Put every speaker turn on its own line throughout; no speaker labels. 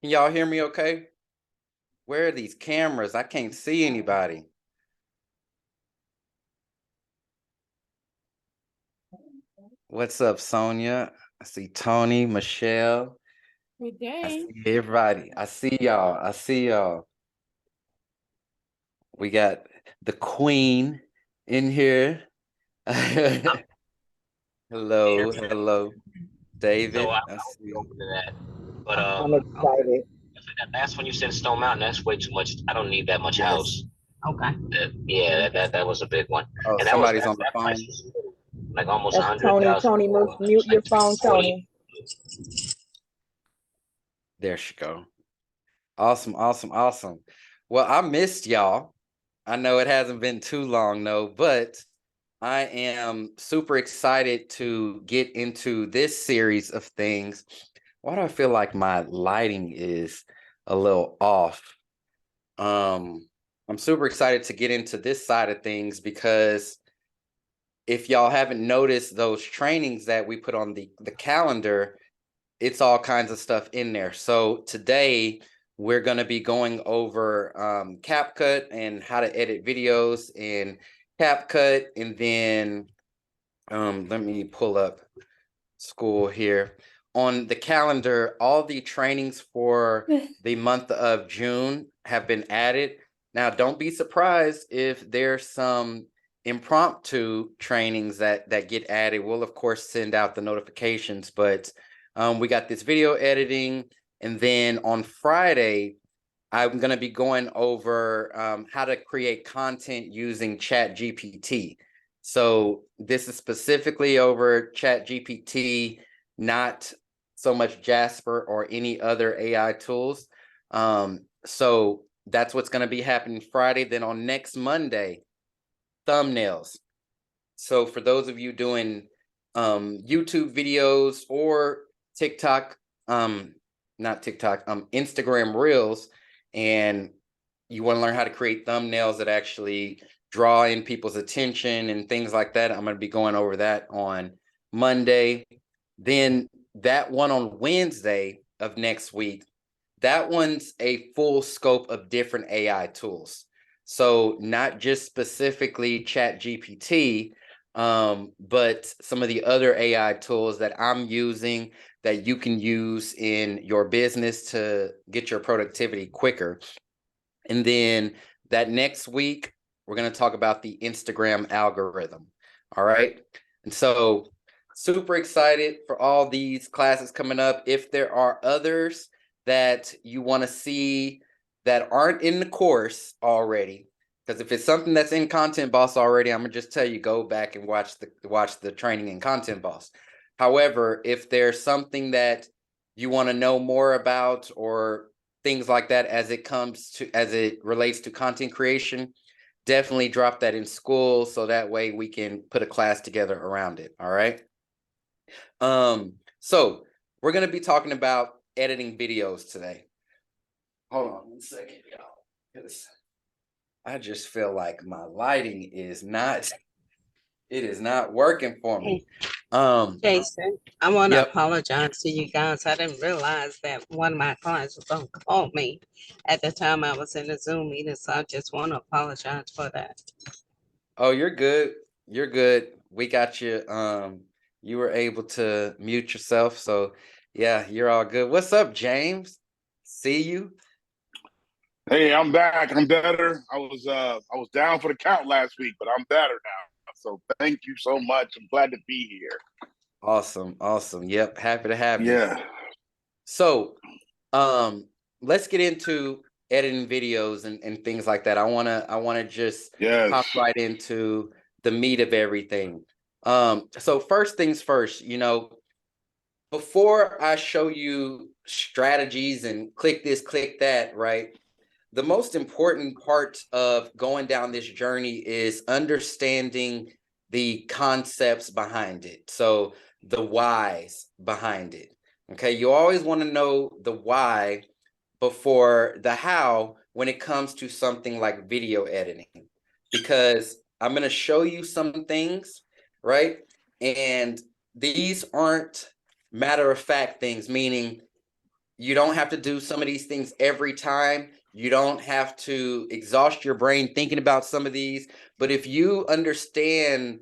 Can y'all hear me okay? Where are these cameras? I can't see anybody. What's up, Sonia? I see Tony, Michelle.
Good
I
day.
see everybody. I see y'all. I see y'all. We got the queen in here. Hello, hello,
So
David.
I
I
would be
see.
open to that. But
I'm
Okay.
excited.
that last one you said Stone Mountain, that's way too much. I don't need that much
Yes.
house. Okay. Yeah, that was a big one.
Oh,
And that was
somebody's on the
that price
phone.
was like almost a
That's
hundred
Tony.
thousand.
Tony, mute your
Like
phone,
40.
Tony.
There she go. Awesome, awesome, awesome. Well, I missed y'all. I know it hasn't been too long, though, but I am super excited to get into this series of things. Why do I feel like my lighting is a little off? I'm super excited to get into this side of things because if y'all haven't noticed those trainings that we put on the calendar, it's all kinds of stuff in there. So today we're going to be going over CapCut and how to edit videos in CapCut. And then let me pull up school here. On the calendar, all the trainings for the month of June have been added. Now, don't be surprised if there's some impromptu trainings that get added. We'll, of course, send out the notifications, but we got this video editing. And then on Friday, I'm going to be going over how to create content using Chat GPT. So this is specifically over Chat GPT, not so much Jasper or any other AI tools. So that's what's going to be happening Friday. Then on next Monday, thumbnails. So for those of you doing YouTube videos or TikTok, not TikTok, Instagram Reels, and you want to learn how to create thumbnails that actually draw in people's attention and things like that, I'm going to be going over that on Monday. Then that one on Wednesday of next week, that one's a full scope of different AI tools. So not just specifically Chat GPT, but some of the other AI tools that I'm using that you can use in your business to get your productivity quicker. And then that next week, we're going to talk about the Instagram algorithm. All right. And so, super excited for all these classes coming up. If there are others that you want to see that aren't in the course already, because if it's something that's in Content Boss already, I'm gonna just tell you go back and watch the training in Content Boss. However, if there's something that you want to know more about or things like that as it relates to content creation, definitely drop that in school so that way we can put a class together around it. All right. So we're gonna be talking about editing videos today. Hold on 1 second, y'all, because I just feel like my lighting is not it is not working for me.
Jason, I want to
Yep.
apologize to you guys. I didn't realize that one of my clients was going to call me at the time I was in the Zoom meeting, so I just want to apologize for that.
Oh, you're good. You're good. We got you. You were able to mute yourself, so yeah, you're all good. What's up, James? See you.
Hey, I'm back. I'm better. I was down for the count last week, but I'm better now. So thank you so much. I'm glad to be here.
Awesome, awesome. Yep, happy to have you.
Yeah.
So, let's get into editing videos and things like that. I wanna just hop
Yes.
right into the meat of everything. So first things first, before I show you strategies and click this, click that, right? The most important part of going down this journey is understanding the concepts behind it. So the whys behind it. Okay. You always want to know the why before the how when it comes to something like video editing, because I'm going to show you some things, right? And these aren't matter of fact things, meaning You don't have to do some of these things every time. You don't have to exhaust your brain thinking about some of these. But if you understand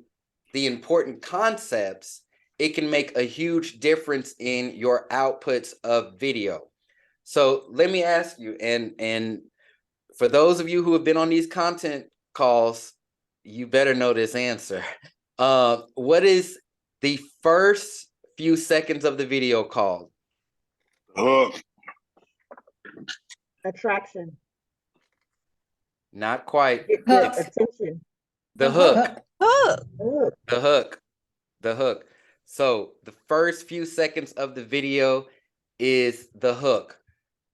the important concepts, it can make a huge difference in your outputs of video. So let me ask you, and for those of you who have been on these content calls, you better know this answer. What is the first few seconds of the video called?
Hook.
Attraction.
Not quite.
Get
Hook.
the attention.
The hook.
Hook.
Hook.
The hook. The hook. So the first few seconds of the video is the hook.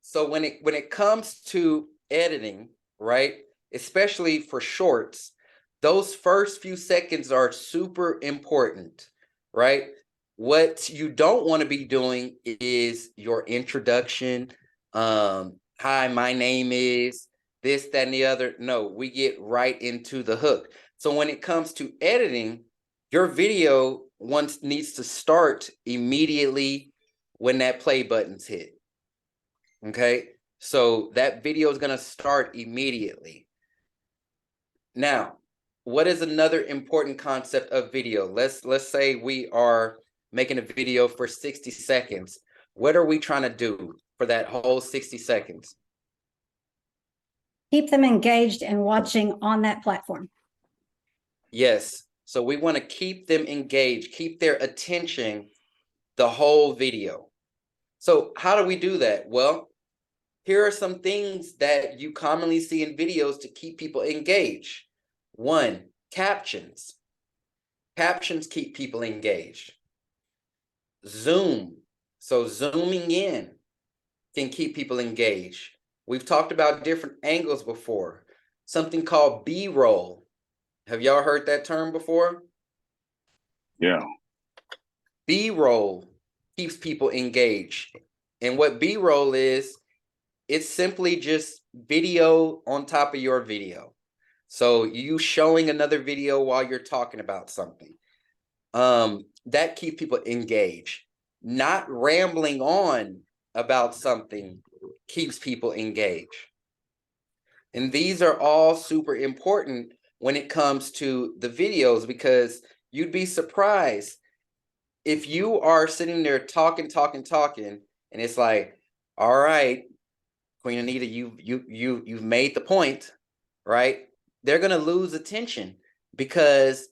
So when it comes to editing, right, especially for shorts, those first few seconds are super important, right? What you don't want to be doing is your introduction. Hi, my name is this, that, and the other. No, we get right into the hook. So when it comes to editing, your video needs to start immediately when that play button's hit. Okay, so that video is going to start immediately. Now, what is another important concept of video? Let's say we are making a video for 60 seconds. What are we trying to do for that whole 60 seconds?
Keep them engaged and watching on that platform.
Yes. So we want to keep them engaged, keep their attention the whole video. So how do we do that? Well, here are some things that you commonly see in videos to keep people engaged. One, captions. Captions keep people engaged. Zoom. So zooming in can keep people engaged. We've talked about different angles before. Something called B-roll. Have y'all heard that term before?
Yeah.
B-roll keeps people engaged. And what B-roll is, it's simply just video on top of your video. So you showing another video while you're talking about something. That keeps people engaged. Not rambling on about something keeps people engaged. And these are all super important when it comes to the videos, because you'd be surprised if you are sitting there talking, and it's like, all right, Queen Anita, you've made the point, right? They're gonna lose attention because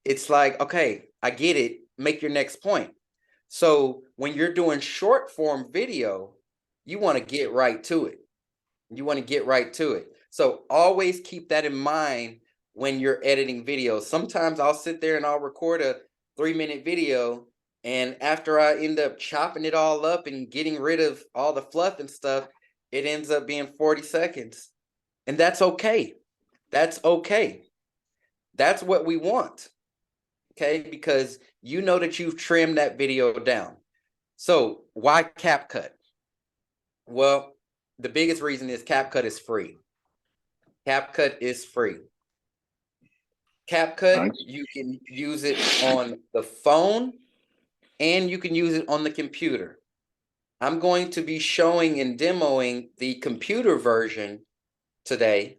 it's like, okay, I get it. Make your next point. So when you're doing short form video, you want to get right to it. You want to get right to it. So always keep that in mind when you're editing videos. Sometimes I'll sit there and I'll record a 3-minute video, and after I end up chopping it all up and getting rid of all the fluff and stuff, it ends up being 40 seconds. And that's okay. That's okay. That's what we want. Okay, because you know that you've trimmed that video down. So why CapCut? Well, the biggest reason is CapCut is free. CapCut is free. CapCut,
Nice.
you can use it on the phone and you can use it on the computer. I'm going to be showing and demoing the computer version today,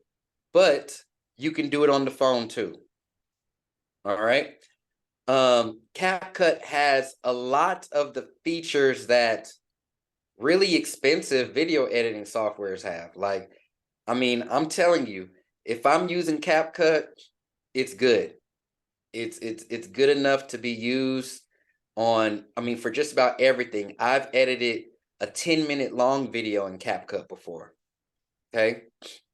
but you can do it on the phone too. All right. CapCut has a lot of the features that really expensive video editing softwares have. Like, I mean, I'm telling you, if I'm using CapCut, it's good. It's good enough to be used on, I mean, for just about everything. I've edited a 10-minute long video in CapCut before. Okay.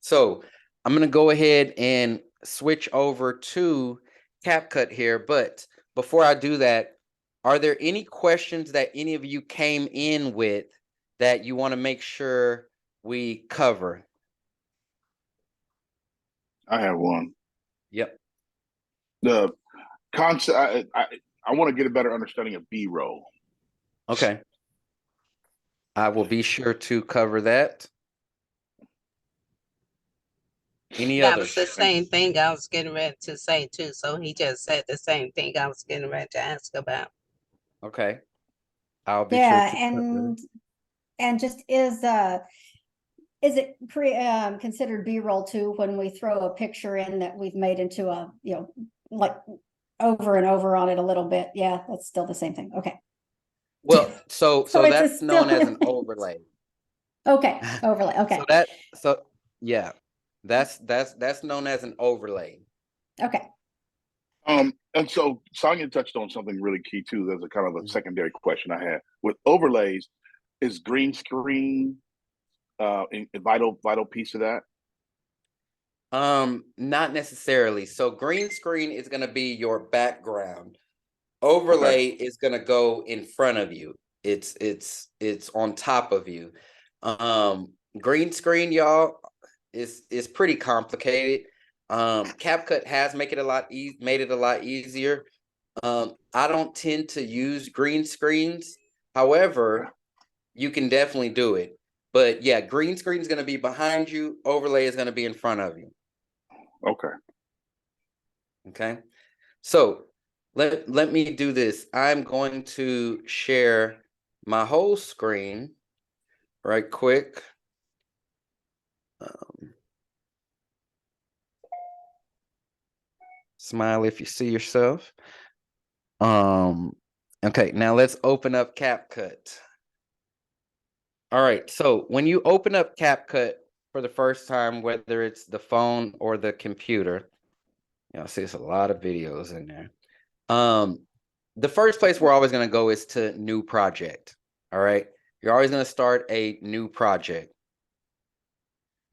So I'm going to go ahead and switch over to CapCut here. But before I do that, are there any questions that any of you came in with that you want to make sure we cover?
I have one.
Yep.
The concept. I want to get a better understanding of B-roll.
Okay. I will be sure to cover that. Any
That
others?
was the same thing I was getting ready to say too. So he just said the same thing I was getting ready to ask about.
Okay. I'll be
Yeah,
sure to cover it.
And just is it considered B-roll too when we throw a picture in that we've made into a, like over and over on it a little bit? Yeah, that's still the same thing. Okay.
Well, so
So it's
that's known
still
as an overlay.
okay, overlay. Okay.
Yeah, that's known as an overlay.
Okay.
And so Sonia touched on something really key too. There's a kind of a secondary question I had with overlays. Is green screen a vital piece of that?
Not necessarily. So green screen is going to be your background.
Okay.
Overlay is going to go in front of you. It's on top of you. Green screen, y'all, is pretty complicated. CapCut has made it a lot easier. I don't tend to use green screens. However, you can definitely do it. But yeah, green screen is going to be behind you. Overlay is going to be in front of you.
Okay.
Okay. So let me do this. I'm going to share my whole screen right quick. Smile if you see yourself. Okay, now let's open up CapCut. All right, so when you open up CapCut for the first time, whether it's the phone or the computer, see there's a lot of videos in there. The first place we're always going to go is to new project. All right, you're always going to start a new project.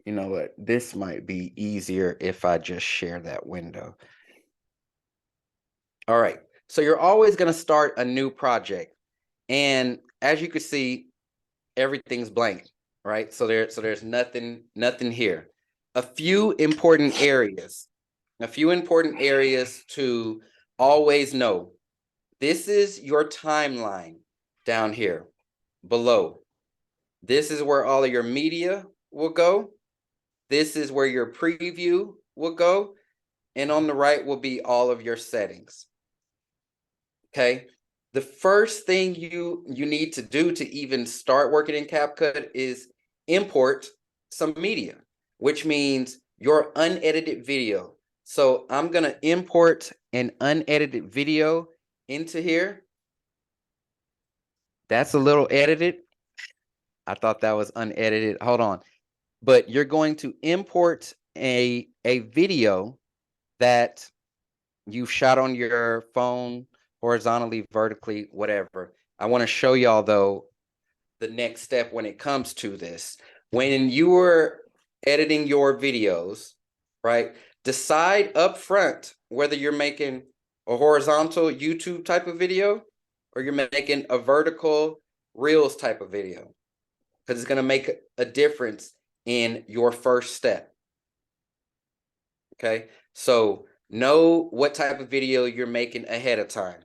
You know what? This might be easier if I just share that window. All right, so you're always going to start a new project, and as you can see, everything's blank, right? So there's nothing here. A few important areas to always know. This is your timeline down here below. This is where all of your media will go. This is where your preview will go. And on the right will be all of your settings. Okay. The first thing you need to do to even start working in CapCut is import some media, which means your unedited video. So I'm going to import an unedited video into here. That's a little edited. I thought that was unedited. Hold on. But you're going to import a video that you've shot on your phone, horizontally, vertically, whatever. I want to show y'all, though, the next step when it comes to this. When you are editing your videos, right, decide up front whether you're making a horizontal YouTube type of video or you're making a vertical Reels type of video, because it's going to make a difference in your first step. Okay, so know what type of video you're making ahead of time.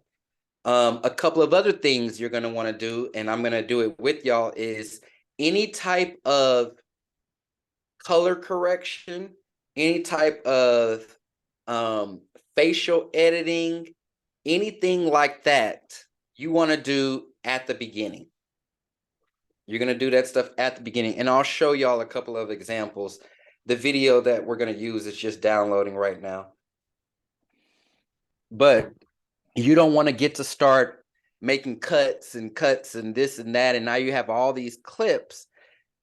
A couple of other things you're going to want to do, and I'm going to do it with y'all, is any type of color correction, any type of facial editing, anything like that, you want to do at the beginning. You're going to do that stuff at the beginning, and I'll show y'all a couple of examples. The video that we're going to use is just downloading right now. But you don't want to get to start making cuts and this and that, and now you have all these clips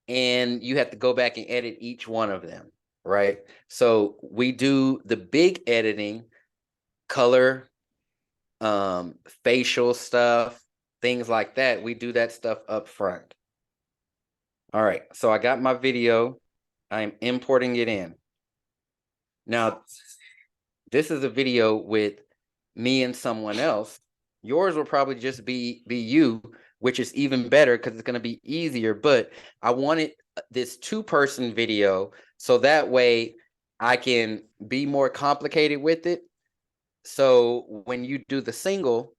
and you have to go back and edit each one of them, right? So we do the big editing, color, facial stuff, things like that. We do that stuff up front. All right, so I got my video. I'm importing it in. Now, this is a video with me and someone else. Yours will probably just be you, which is even better because it's going to be easier. But I wanted this two-person video so that way I can be more complicated with it. So when you do the single,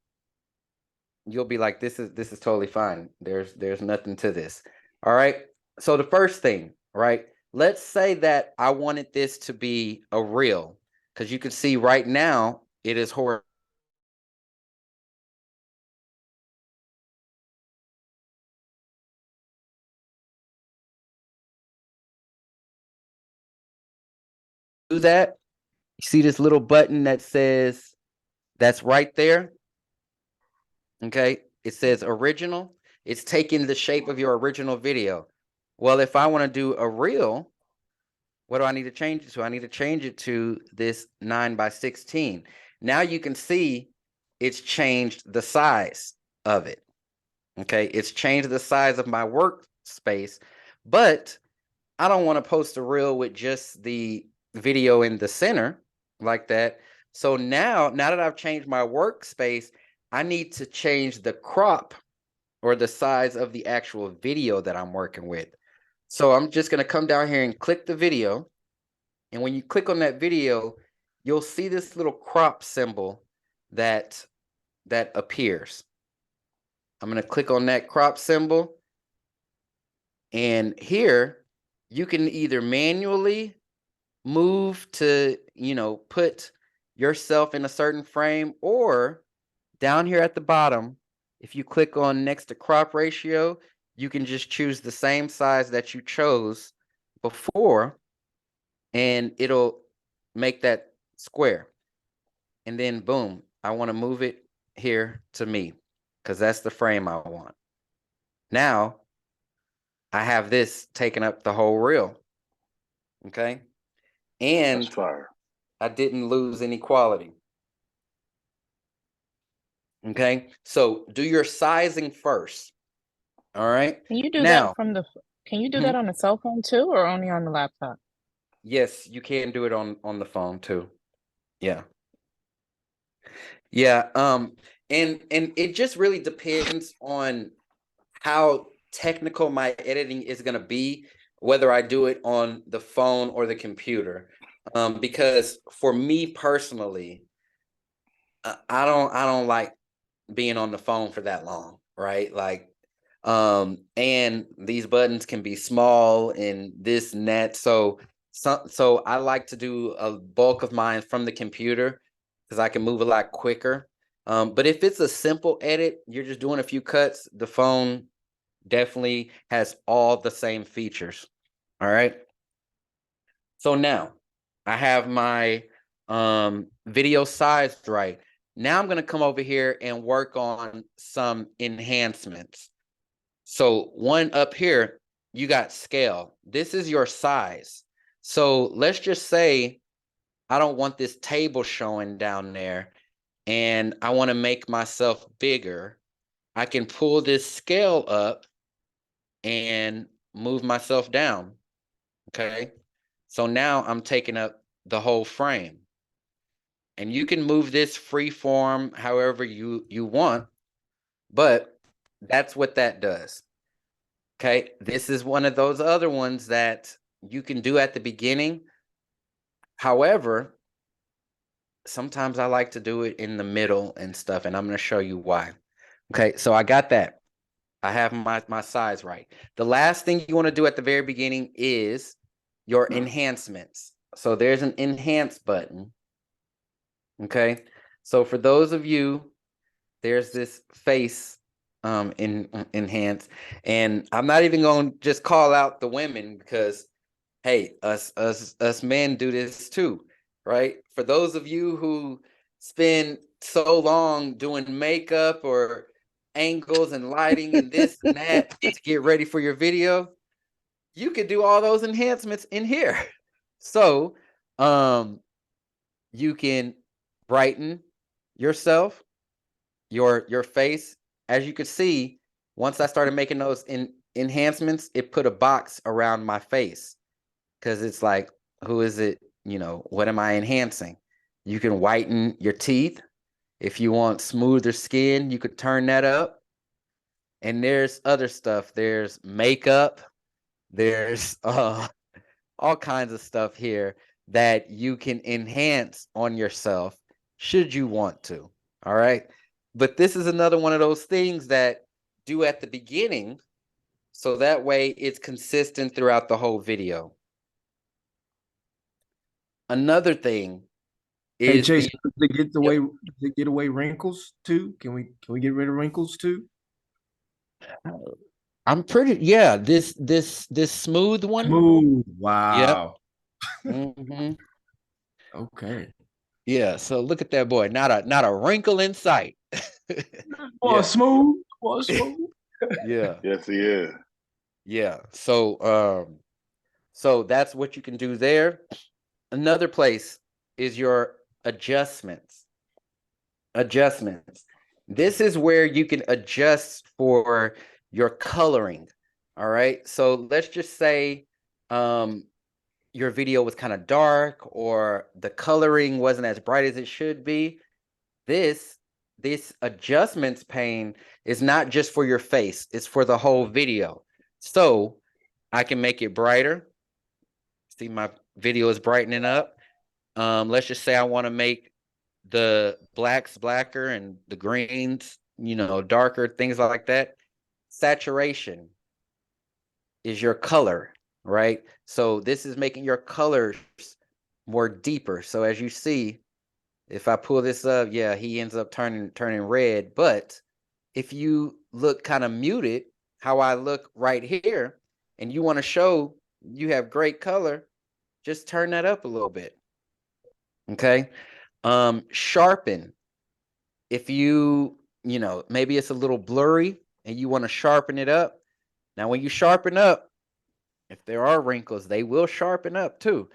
you'll be like, this is totally fine. There's nothing to this. All right. So the first thing, right? Let's say that I wanted this to be a reel, because you can see right now it is horizontal. that, you see this little button that says, that's right there. Okay, it says original. It's taking the shape of your original video. Well, if I want to do a reel, what do I need to change it to? I need to change it to this 9:16. Now you can see it's changed the size of it. Okay, it's changed the size of my workspace, but I don't want to post a reel with just the video in the center like that. So now that I've changed my workspace, I need to change the crop or the size of the actual video that I'm working with. So I'm just going to come down here and click the video. And when you click on that video, you'll see this little crop symbol that appears. I'm going to click on that crop symbol. And here you can either manually move to, put yourself in a certain frame, or down here at the bottom, if you click on next to crop ratio, you can just choose the same size that you chose before, and it'll make that square. And then boom, I want to move it here to me because that's the frame I want. Now I have this taking up the whole reel. Okay. And
That's fire.
I didn't lose any quality. Okay. So do your sizing first. All right.
Can you do
Now,
that can you do that on a cell phone too, or only on the laptop?
yes, you can do it on the phone too. Yeah. Yeah. And it just really depends on how technical my editing is going to be, whether I do it on the phone or the computer. Because for me personally, I don't like being on the phone for that long, right? Like, and these buttons can be small and this and that. So I like to do a bulk of mine from the computer because I can move a lot quicker. But if it's a simple edit, you're just doing a few cuts, the phone definitely has all the same features. All right. So now I have my video sized right. Now I'm going to come over here and work on some enhancements. So one up here, you got scale. This is your size. So let's just say I don't want this table showing down there and I want to make myself bigger. I can pull this scale up and move myself down. Okay. So now I'm taking up the whole frame. And you can move this free form however you want, but that's what that does. Okay. This is one of those other ones that you can do at the beginning. However, sometimes I like to do it in the middle and stuff, and I'm going to show you why. Okay. So I got that. I have my size right. The last thing you want to do at the very beginning is your enhancements. So there's an enhance button. Okay. So for those of you, there's this face enhance, and I'm not even going to just call out the women because hey, us men do this too, right? For those of you who spend so long doing makeup or angles and lighting and this and that to get ready for your video, you could do all those enhancements in here. So you can brighten yourself, your face. As you could see, once I started making those enhancements, it put a box around my face because it's like, who is it? What am I enhancing? You can whiten your teeth. If you want smoother skin, you could turn that up. And there's other stuff. There's makeup. There's all kinds of stuff here that you can enhance on yourself should you want to. All right. But this is another one of those things that do at the beginning. So that way it's consistent throughout the whole video. Another thing
Hey
is
Chase, does it get away wrinkles too? Can we get rid of wrinkles too?
I'm pretty this smooth one.
Smooth.
Yep.
Wow.
Mm-hmm.
Okay.
Yeah, so look at that boy. Not a wrinkle in sight.
Boy,
Yeah.
smooth. Boy, smooth.
Yeah.
Yes, he is.
Yeah. So that's what you can do there. Another place is your adjustments. Adjustments. This is where you can adjust for your coloring. All right. So let's just say your video was kind of dark or the coloring wasn't as bright as it should be. This adjustments pane is not just for your face, it's for the whole video. So I can make it brighter. See, my video is brightening up. Let's just say I want to make the blacks blacker and the greens, darker, things like that. Saturation is your color, right? So this is making your colors more deeper. So as you see, if I pull this up, yeah, he ends up turning red. But if you look kind of muted, how I look right here, and you want to show you have great color, just turn that up a little bit. Okay. Sharpen. If maybe it's a little blurry and you want to sharpen it up. Now, when you sharpen up, if there are wrinkles, they will sharpen up too.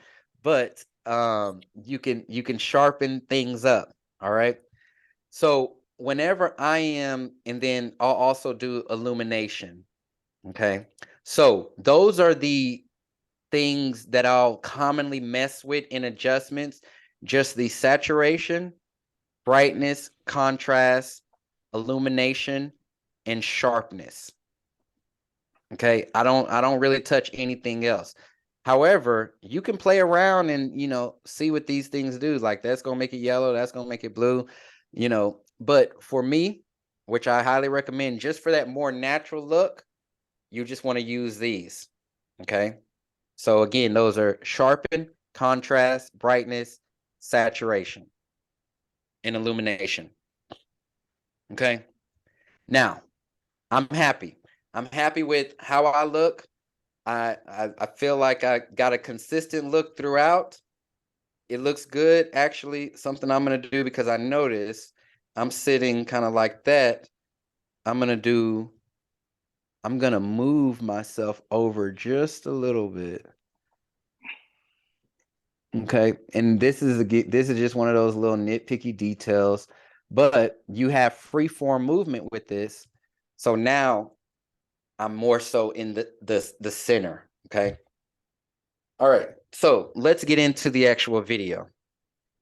But you can sharpen things up. All right. So whenever and then I'll also do illumination. Okay. So those are the things that I'll commonly mess with in adjustments. Just the saturation, brightness, contrast, illumination, and sharpness. Okay. I don't really touch anything else. However, you can play around and see what these things do. Like that's gonna make it yellow, that's gonna make it blue, But for me, which I highly recommend, just for that more natural look, you just want to use these. Okay. So again, those are sharpen, contrast, brightness, saturation, and illumination. Okay. Now, I'm happy. I'm happy with how I look. I feel like I got a consistent look throughout. It looks good. Actually, something I'm gonna do, because I noticed I'm sitting kind of like that. I'm gonna move myself over just a little bit. Okay. And this is just one of those little nitpicky details, but you have free form movement with this. So now I'm more so in the center. Okay. All right. So let's get into the actual video.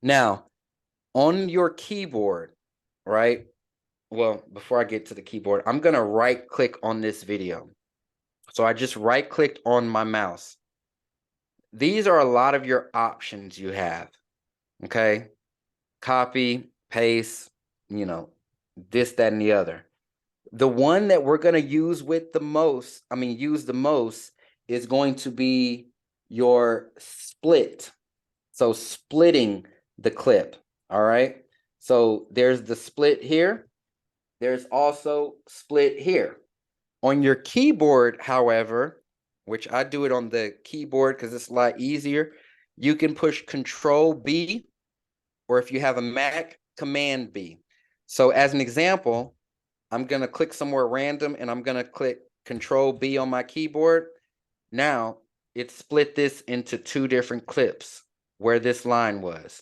Now, on your keyboard, right? Well, before I get to the keyboard, I'm gonna right click on this video. So I just right clicked on my mouse. These are a lot of your options you have. Okay. Copy, paste, this, that, and the other. The one that we're going to use use the most is going to be your split. So splitting the clip. All right. So there's the split here. There's also split here. On your keyboard, however, which I do it on the keyboard because it's a lot easier, you can push Control B, or if you have a Mac, Command B. So as an example, I'm going to click somewhere random and I'm going to click Control B on my keyboard. Now it split this into two different clips where this line was.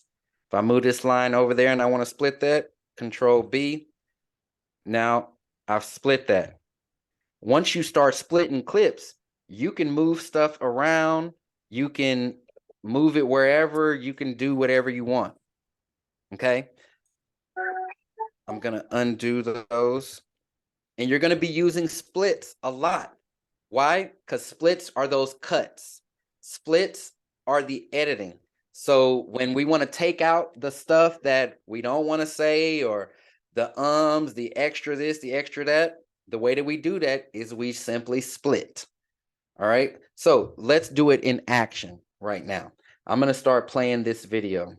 If I move this line over there and I want to split that, Control B. Now I've split that. Once you start splitting clips, you can move stuff around. You can move it wherever. You can do whatever you want. Okay. I'm going to undo those. And you're going to be using splits a lot. Why? Because splits are those cuts. Splits are the editing. So when we want to take out the stuff that we don't want to say, or the the extra this, the extra that, the way that we do that is we simply split. All right. So let's do it in action right now. I'm going to start playing this video.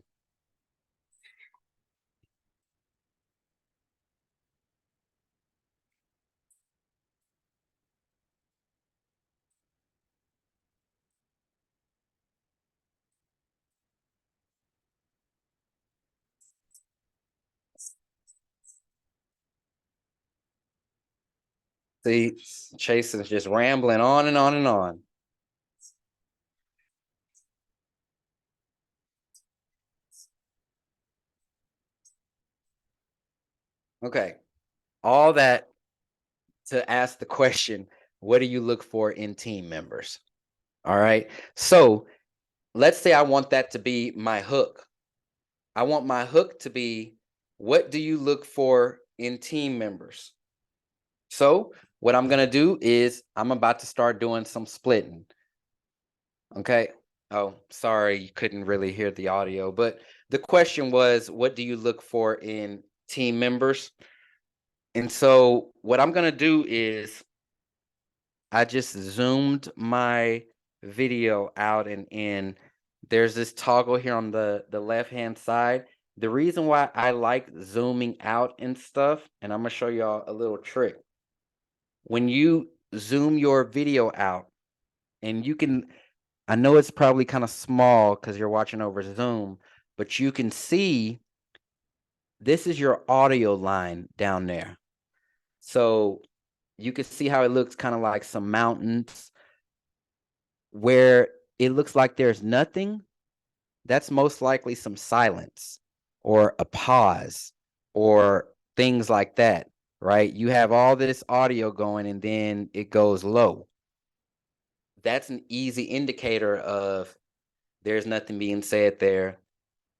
See, Chase is just rambling on and on and on. Okay. All that to ask the question, what do you look for in team members? All right. So let's say I want that to be my hook. I want my hook to be, what do you look for in team members? So what I'm going to do is I'm about to start doing some splitting. Okay. Oh, sorry, you couldn't really hear the audio, but the question was, what do you look for in team members? And so what I'm going to do is I just zoomed my video out and in. There's this toggle here on the left-hand side. The reason why I like zooming out and stuff, and I'm going to show y'all a little trick. When you zoom your video out, and you can, I know it's probably kind of small because you're watching over Zoom, but you can see this is your audio line down there. So you can see how it looks kind of like some mountains where it looks like there's nothing. That's most likely some silence or a pause or things like that, right? You have all this audio going and then it goes low. That's an easy indicator of there's nothing being said there.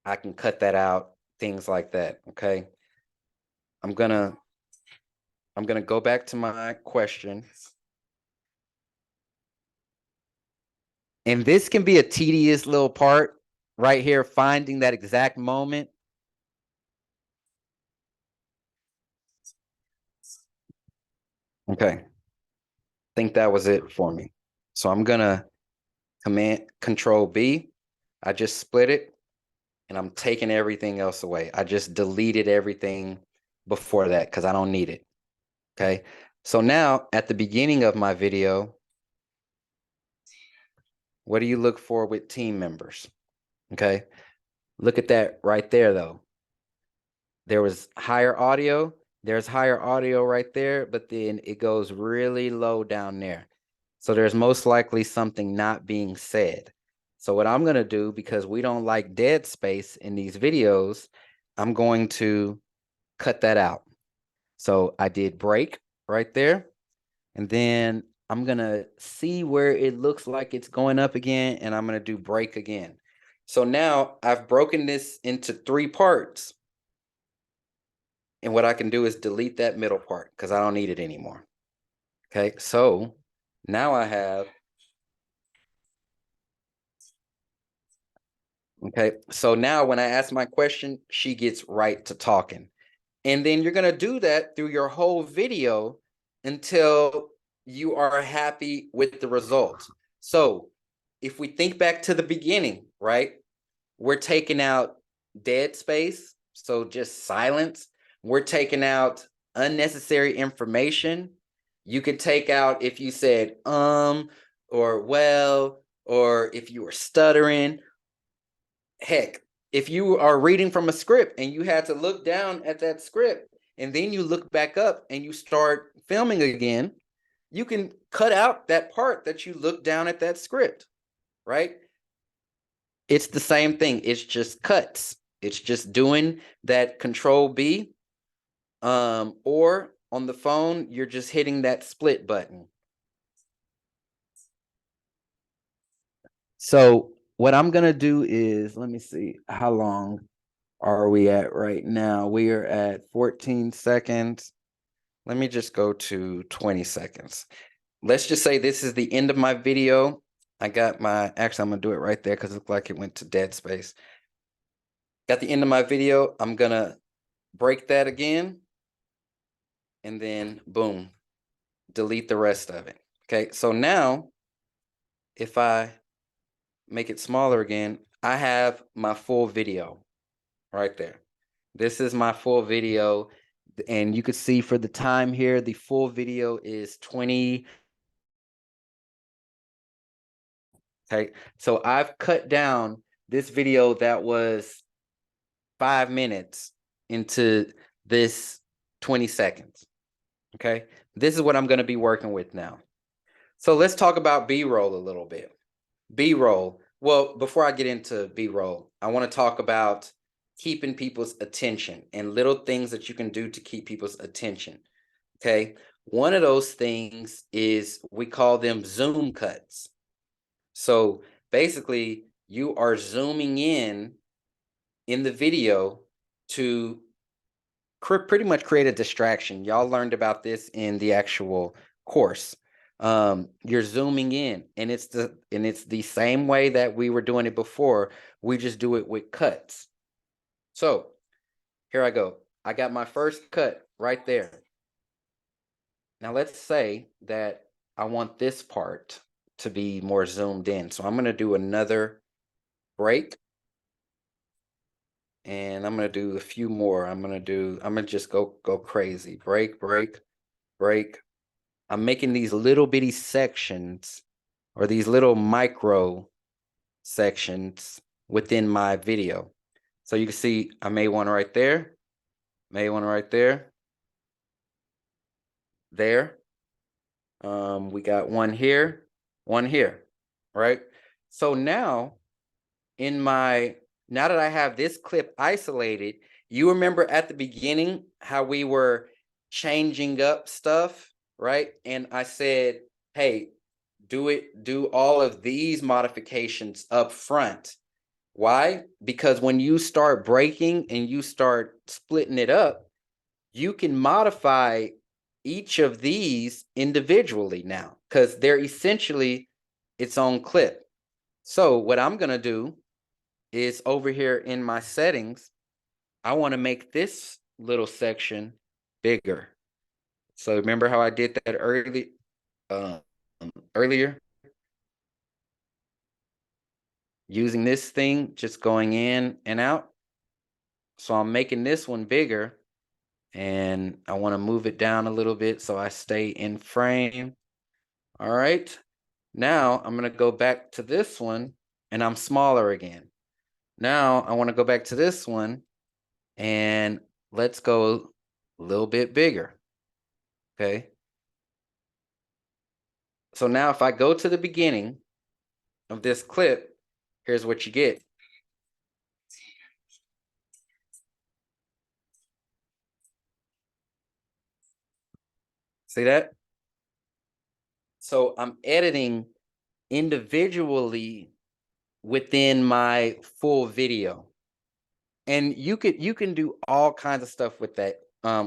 I can cut that out, things like that. Okay. I'm gonna go back to my question. And this can be a tedious little part right here, finding that exact moment. Okay. I think that was it for me. So I'm gonna Command Control B. I just split it and I'm taking everything else away. I just deleted everything before that because I don't need it. Okay. So now at the beginning of my video, what do you look for with team members? Okay. Look at that right there though. There was higher audio. There's higher audio right there, but then it goes really low down there. So there's most likely something not being said. So what I'm going to do, because we don't like dead space in these videos, I'm going to cut that out. So I did break right there. And then I'm going to see where it looks like it's going up again. And I'm going to do break again. So now I've broken this into 3 parts. And what I can do is delete that middle part because I don't need it anymore. Okay, so now I have, okay, so now when I ask my question, she gets right to talking. And then you're going to do that through your whole video until you are happy with the results. So if we think back to the beginning, right, we're taking out dead space, so just silence. We're taking out unnecessary information. You could take out if you said or well, or if you were stuttering. Heck, if you are reading from a script and you had to look down at that script and then you look back up and you start filming again, you can cut out that part that you look down at that script, right? It's the same thing. It's just cuts. It's just doing that Control B. Or on the phone, you're just hitting that split button. So what I'm going to do is, let me see, how long are we at right now? We are at 14 seconds. Let me just go to 20 seconds. Let's just say this is the end of my video. I got my, actually, I'm going to do it right there because it looked like it went to dead space. Got the end of my video. I'm going to break that again. And then boom, delete the rest of it. Okay, so now if I make it smaller again, I have my full video right there. This is my full video. And you can see for the time here, the full video is 20. Okay, so I've cut down this video that was 5 minutes into this 20 seconds. Okay, this is what I'm going to be working with now. So let's talk about B-roll a little bit. B-roll. Well, before I get into B-roll, I want to talk about keeping people's attention and little things that you can do to keep people's attention. Okay, one of those things is we call them zoom cuts. So basically, you are zooming in the video to pretty much create a distraction. Y'all learned about this in the actual course. You're zooming in, and it's the same way that we were doing it before. We just do it with cuts. So here I go. I got my first cut right there. Now let's say that I want this part to be more zoomed in. So I'm going to do another break. And I'm going to do a few more. I'm going to just go crazy. Break, break, break. I'm making these little bitty sections, or these little micro sections within my video. So you can see I made one right there, made one right there, there. We got one here, right? So now now that I have this clip isolated, you remember at the beginning how we were changing up stuff, right? And I said, hey, do all of these modifications up front. Why? Because when you start breaking and you start splitting it up, you can modify each of these individually now, because they're essentially its own clip. So what I'm going to do is over here in my settings, I want to make this little section bigger. So remember how I did that earlier? Using this thing, just going in and out. So I'm making this one bigger, and I want to move it down a little bit so I stay in frame. All right. Now I'm going to go back to this one, and I'm smaller again. Now I want to go back to this one, and let's go a little bit bigger. Okay. So now if I go to the beginning of this clip, here's what you get. See that? So I'm editing individually within my full video. And you can do all kinds of stuff with that,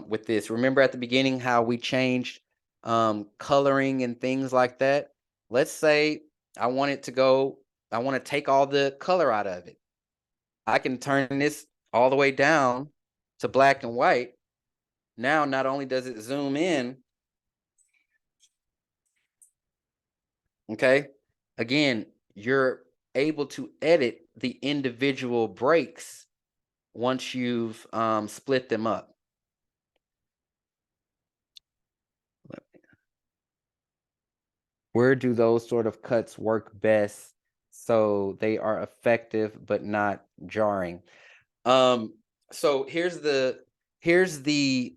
with this. Remember at the beginning how we changed coloring and things like that? Let's say I want to take all the color out of it. I can turn this all the way down to black and white. Now, not only does it zoom in, okay, again, you're able to edit the individual breaks once you've split them up. Where do those sort of cuts work best so they are effective but not jarring? So here's the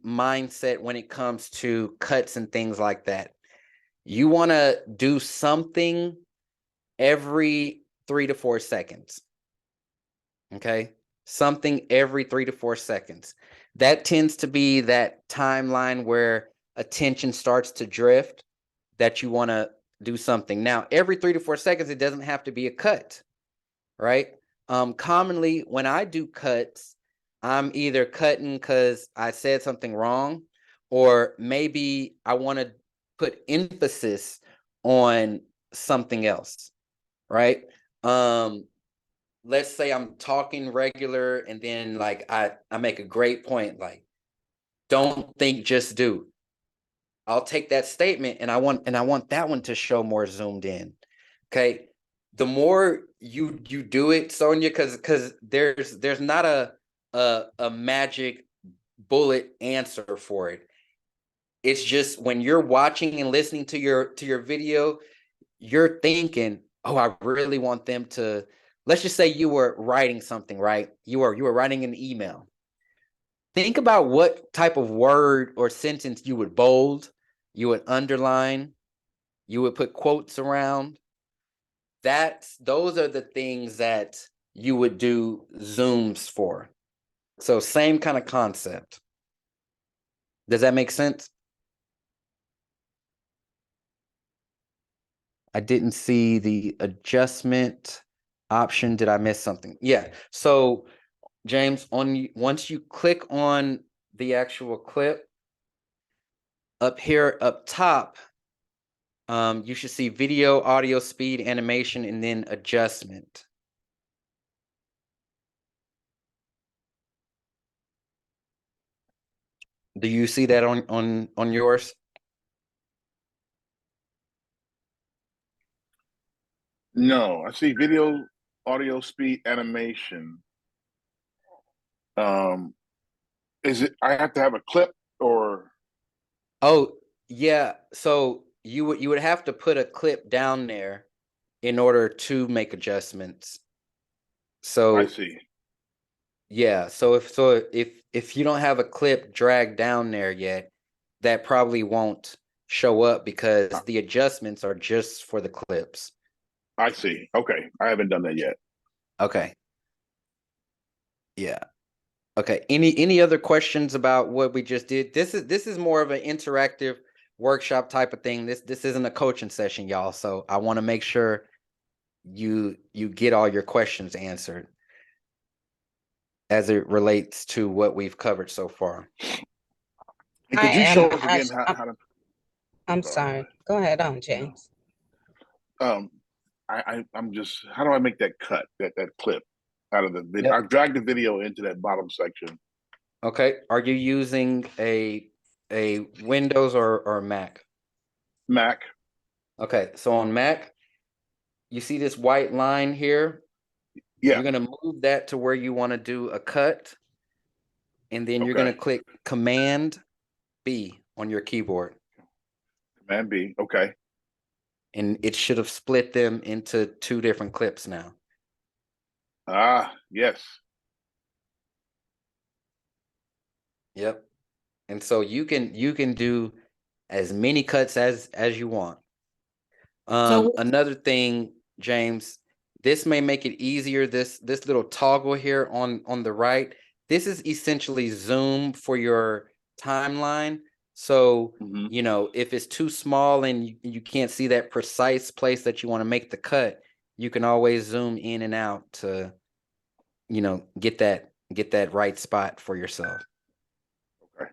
mindset when it comes to cuts and things like that. You want to do something every 3 to 4 seconds. Okay? Something every 3 to 4 seconds. That tends to be that timeline where attention starts to drift, that you want to do something. Now, every 3 to 4 seconds, it doesn't have to be a cut, right? Commonly, when I do cuts, I'm either cutting because I said something wrong, or maybe I want to put emphasis on something else, right? Let's say I'm talking regular, and then like I make a great point, like, don't think, just do. I'll take that statement and I want that one to show more zoomed in. Okay. The more you do it, Sonia, because there's not a magic bullet answer for it. It's just when you're watching and listening to your video, you're thinking, oh, I really want them to, let's just say you were writing something, right? You were writing an email. think about what type of word or sentence you would bold, you would underline, you would put quotes around. Those are the things that you would do zooms for. So same kind of concept. Does that make sense? I didn't see the adjustment option. Did I miss something? Yeah. So James, once you click on the actual clip, up here up top, you should see video, audio, speed, animation, and then adjustment. Do you see that on yours?
No, I see video, audio, speed, animation. Is it? I have to have a clip or?
Oh, yeah. So you would have to put a clip down there in order to make adjustments. So
I see.
yeah, so if you don't have a clip dragged down there yet, that probably won't show up because the adjustments are just for the clips.
I see. Okay, I haven't done that yet.
Okay. Yeah. Okay. Any other questions about what we just did? This is more of an interactive workshop type of thing. This isn't a coaching session, y'all. So I want to make sure you get all your questions answered as it relates to what we've covered so far.
And could you show us again how to?
I'm sorry. Go ahead on, James.
I'm just. How do I make that cut? That clip out of the video.
Yep.
I've dragged the video into that bottom section.
Okay. Are you using a Windows or Mac?
Mac.
Okay. So on Mac, you see this white line here?
Yeah.
You're going to move that to where you want to do a cut. And then you're
Okay.
going to click Command B on your keyboard.
Command B. Okay.
And it should have split them into 2 different clips now.
Ah, yes.
Yep. And so you can do as many cuts as you want. Another thing, James, this may make it easier. This little toggle here on the right, this is essentially zoom for your timeline. So, you know, if it's too small and you can't see that precise place that you want to make the cut, you can always zoom in and out to, you know, get that right spot for yourself.
Okay.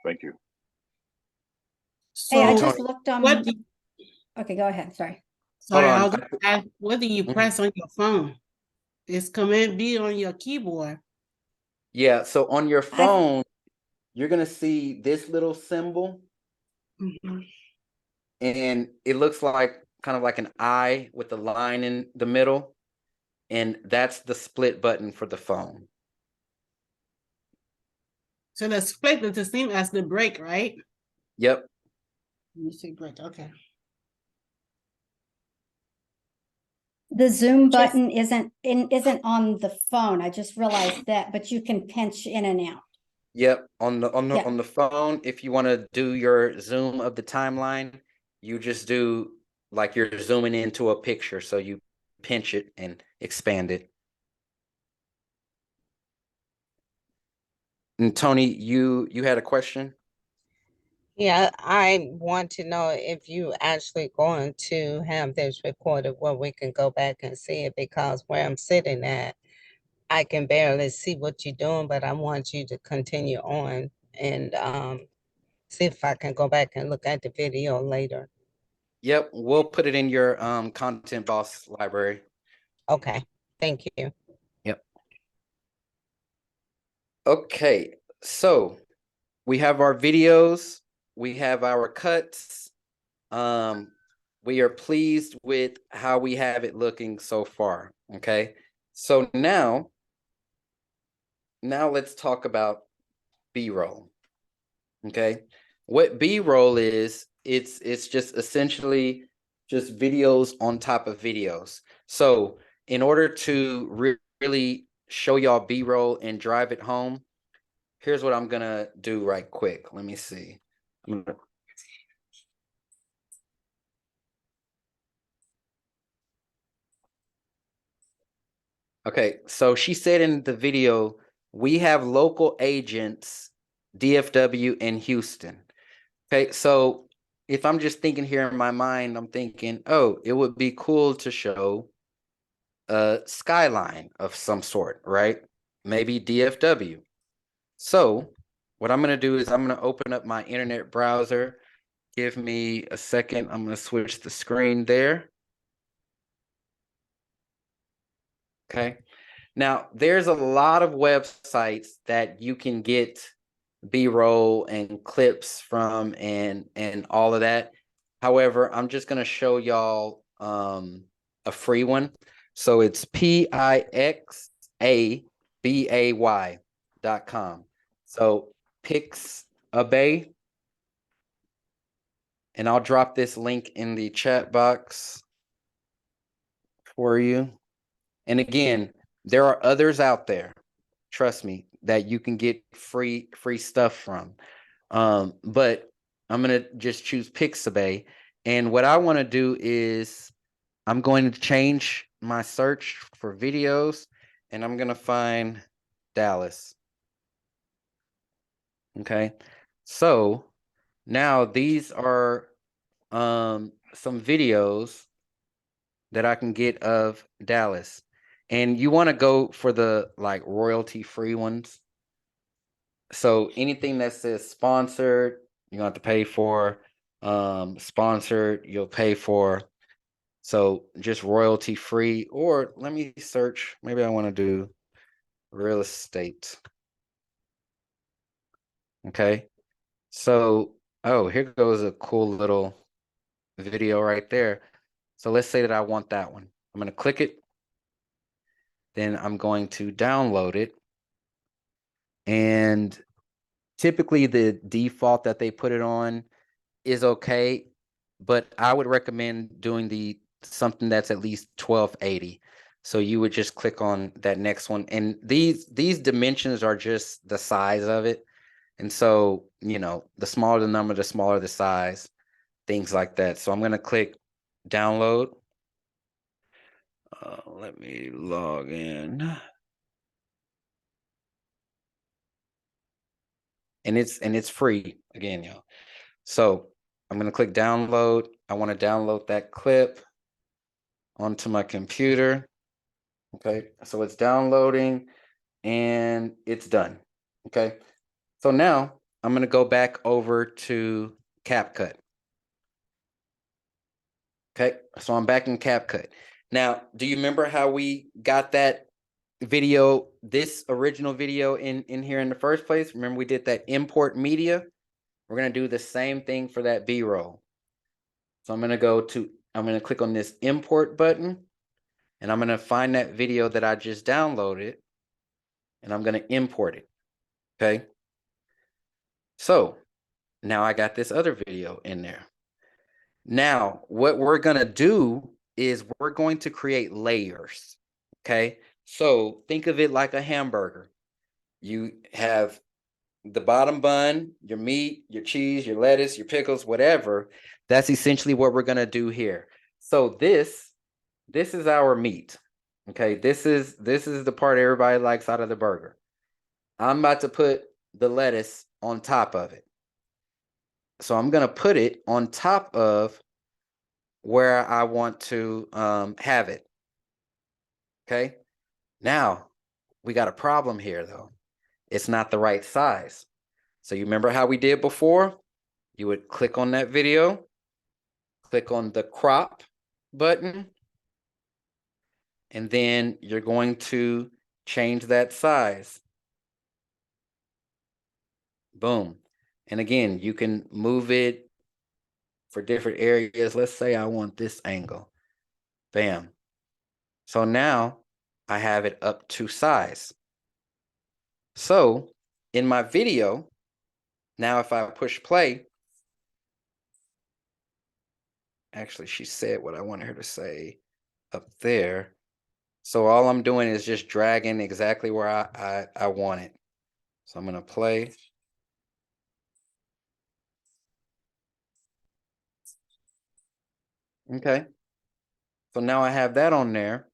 Thank you.
Hey, I
So
just looked on.
what do
Okay, go ahead. Sorry.
sorry,
Hold
I
on.
was gonna ask, what do you
Mhm.
press on your phone? It's Command B on your keyboard.
Yeah, so on your phone, you're gonna see this little symbol,
Mhm.
and it looks like kind of like an eye with a line in the middle, and that's the split button for the phone.
So the split is the same as the break, right?
Yep.
Let me see break. Okay.
The zoom button isn't on the phone. I just realized that, but you can pinch in and out.
Yep. On
Yeah.
the phone, if you want to do your zoom of the timeline, you just do like you're zooming into a picture, so you pinch it and expand it. And Tony, you had a question?
Yeah, I want to know if you actually going to have this recorded where we can go back and see it, because where I'm sitting at, I can barely see what you're doing, but I want you to continue on and see if I can go back and look at the video later.
Yep, we'll put it in your Content Boss library.
Okay, thank you.
Yep. Okay, so we have our videos, we have our cuts. We are pleased with how we have it looking so far. Okay, so now let's talk about B-roll. Okay, what B-roll is, it's just essentially just videos on top of videos. So in order to really show y'all B-roll and drive it home, here's what I'm gonna do right quick. Let me see. Okay, so she said in the video, we have local agents, DFW in Houston. Okay, so if I'm just thinking here in my mind, I'm thinking, oh, it would be cool to show a skyline of some sort, right? Maybe DFW. So what I'm gonna do is I'm gonna open up my internet browser. Give me a second. I'm gonna switch the screen there. Okay. Now, there's a lot of websites that you can get B-roll and clips from and all of that. However, I'm just gonna show y'all a free one. So it's pixabay.com. So Pixabay, and I'll drop this link in the chat box for you. And again, there are others out there, trust me, that you can get free stuff from. But I'm gonna just choose Pixabay. And what I want to do is I'm going to change my search for videos, and I'm gonna find Dallas. Okay, so now these are some videos that I can get of Dallas. And you want to go for the like royalty free ones. So anything that says sponsored, you have to pay for. Sponsored, you'll pay for. So just royalty free, or let me search. Maybe I want to do real estate. Okay. So, oh, here goes a cool little video right there. So let's say that I want that one. I'm going to click it. Then I'm going to download it. And typically the default that they put it on is okay, but I would recommend doing the something that's at least 1280. So you would just click on that next one. And these dimensions are just the size of it. And so, you know, the smaller the number, the smaller the size, things like that. So I'm going to click download. Let me log in. And it's free again, y'all. So I'm going to click download. I want to download that clip onto my computer. Okay, so it's downloading and it's done. Okay, so now I'm going to go back over to CapCut. Okay, so I'm back in CapCut. Now, do you remember how we got that video, this original video in here in the first place? Remember we did that import media? We're going to do the same thing for that B-roll. So I'm going to click on this import button, and I'm going to find that video that I just downloaded, and I'm going to import it. Okay. So now I got this other video in there. Now, what we're going to do is we're going to create layers. Okay. So think of it like a hamburger. You have the bottom bun, your meat, your cheese, your lettuce, your pickles, whatever. That's essentially what we're going to do here. So this is our meat. Okay. This is the part everybody likes out of the burger. I'm about to put the lettuce on top of it. So I'm going to put it on top of where I want to have it. Okay. Now we got a problem here though. It's not the right size. So you remember how we did before? You would click on that video, click on the crop button, and then you're going to change that size. Boom. And again, you can move it for different areas. Let's say I want this angle. Bam. So now I have it up to size. So in my video, now if I push play, actually she said what I wanted her to say up there. So all I'm doing is just dragging exactly where I want it. So I'm gonna play. Okay. So now I have that on there.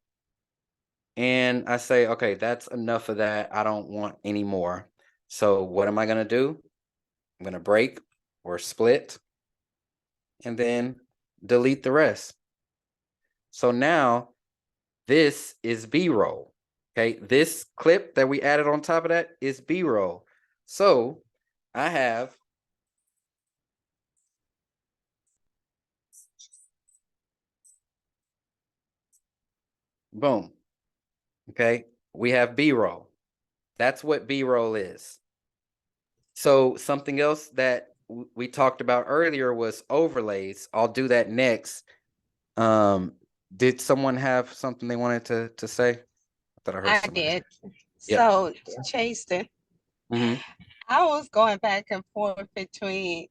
And I say, okay, that's enough of that. I don't want any more. So what am I gonna do? I'm gonna break or split and then delete the rest. So now this is B-roll. Okay, this clip that we added on top of that is B-roll. So I have boom. Okay, we have B-roll. That's what B-roll is. So something else that we talked about earlier was overlays. I'll do that next. Did someone have something they wanted to say? I thought I heard
I
somebody.
did.
Yeah.
So, Chasten,
Mm-hmm.
I was going back and forth between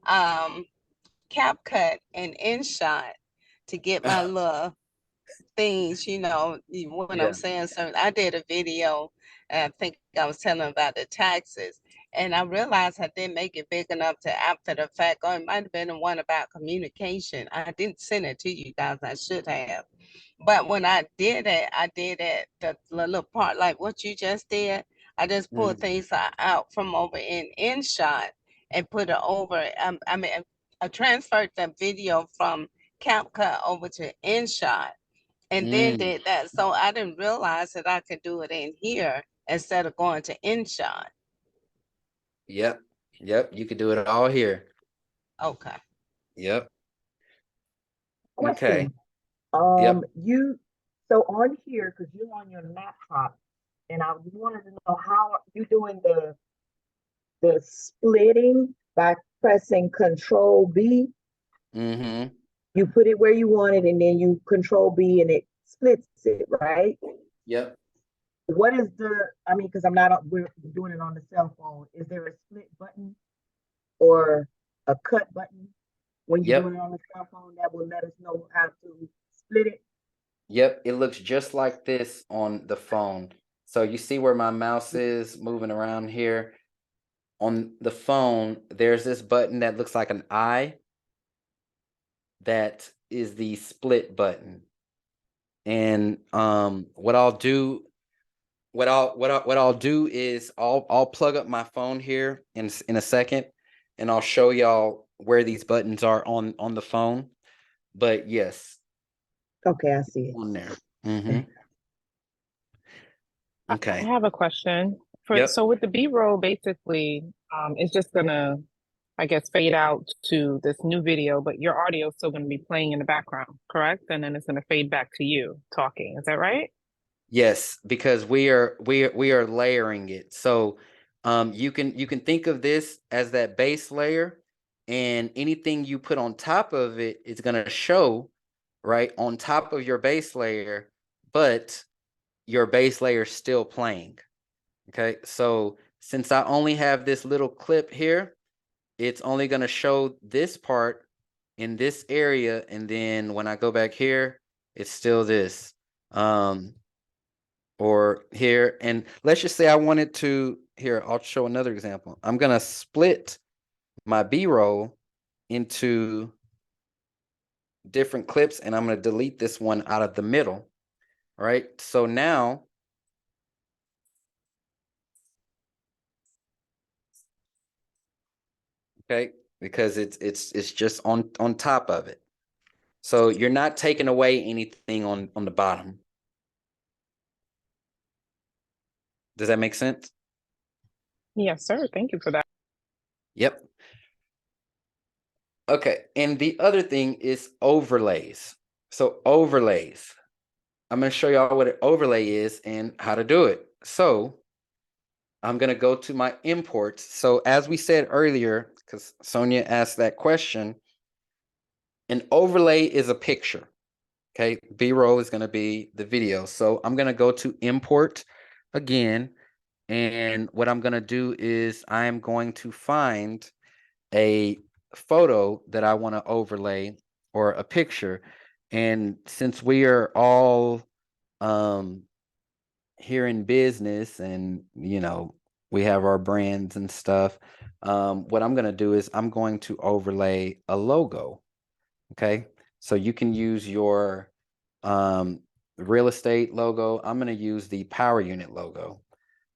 CapCut and InShot to get my little things, what I'm
Yeah.
saying. So I did a video, and I think I was telling about the taxes, and I realized I didn't make it big enough to after the fact, or it might have been the one about communication. I didn't send it to you guys. I should have. But when I did it the little part like what you just did. I just pulled
Mm-hmm.
things out from over in InShot and put it over. I transferred the video from CapCut over to InShot and then
Mm.
did that. So I didn't realize that I could do it in here instead of going to InShot.
Yep. Yep. You could do it all here.
Okay.
Yep. Okay.
Question.
Yep.
You so on here because you're on your laptop, and I wanted to know how you doing the splitting by pressing Control B.
Mm-hmm.
You put it where you want it, and then you Control B, and it splits it, right?
Yep.
What is the? I mean, because I'm not. We're doing it on the cell phone. Is there a split button or a cut button when you're
Yep.
doing it on the cell phone that will let us know how to split it?
Yep. It looks just like this on the phone. So you see where my mouse is moving around here. On the phone, there's this button that looks like an eye. That is the split button. And what I'll do is I'll plug up my phone here in a second, and I'll show y'all where these buttons are on the phone. But yes,
Okay, I see
on there.
it.
Mm-hmm.
I
Okay.
have a question.
Yep.
So with the B-roll, basically, it's just gonna, I guess, fade out to this new video, but your audio is still gonna be playing in the background, correct? And then it's gonna fade back to you talking. Is that right?
Yes, because we are layering it. So you can think of this as that base layer, and anything you put on top of it is gonna show right on top of your base layer, but your base layer is still playing. Okay, so since I only have this little clip here, it's only gonna show this part in this area, and then when I go back here, it's still this. Or here, and let's just say I wanted to, here, I'll show another example. I'm gonna split my B-roll into different clips, and I'm gonna delete this one out of the middle, right? So now, okay, because it's just on top of it. So you're not taking away anything on the bottom. Does that make sense?
Yes, sir. Thank you for that.
Yep. Okay, and the other thing is overlays. So overlays. I'm going to show y'all what an overlay is and how to do it. So I'm going to go to my imports. So as we said earlier, because Sonia asked that question, an overlay is a picture. Okay, B-roll is going to be the video. So I'm going to go to import again. And what I'm going to do is I am going to find a photo that I want to overlay or a picture. And since we are all here in business and We have our brands and stuff. What I'm going to do is I'm going to overlay a logo. Okay. So you can use your real estate logo. I'm going to use the power unit logo.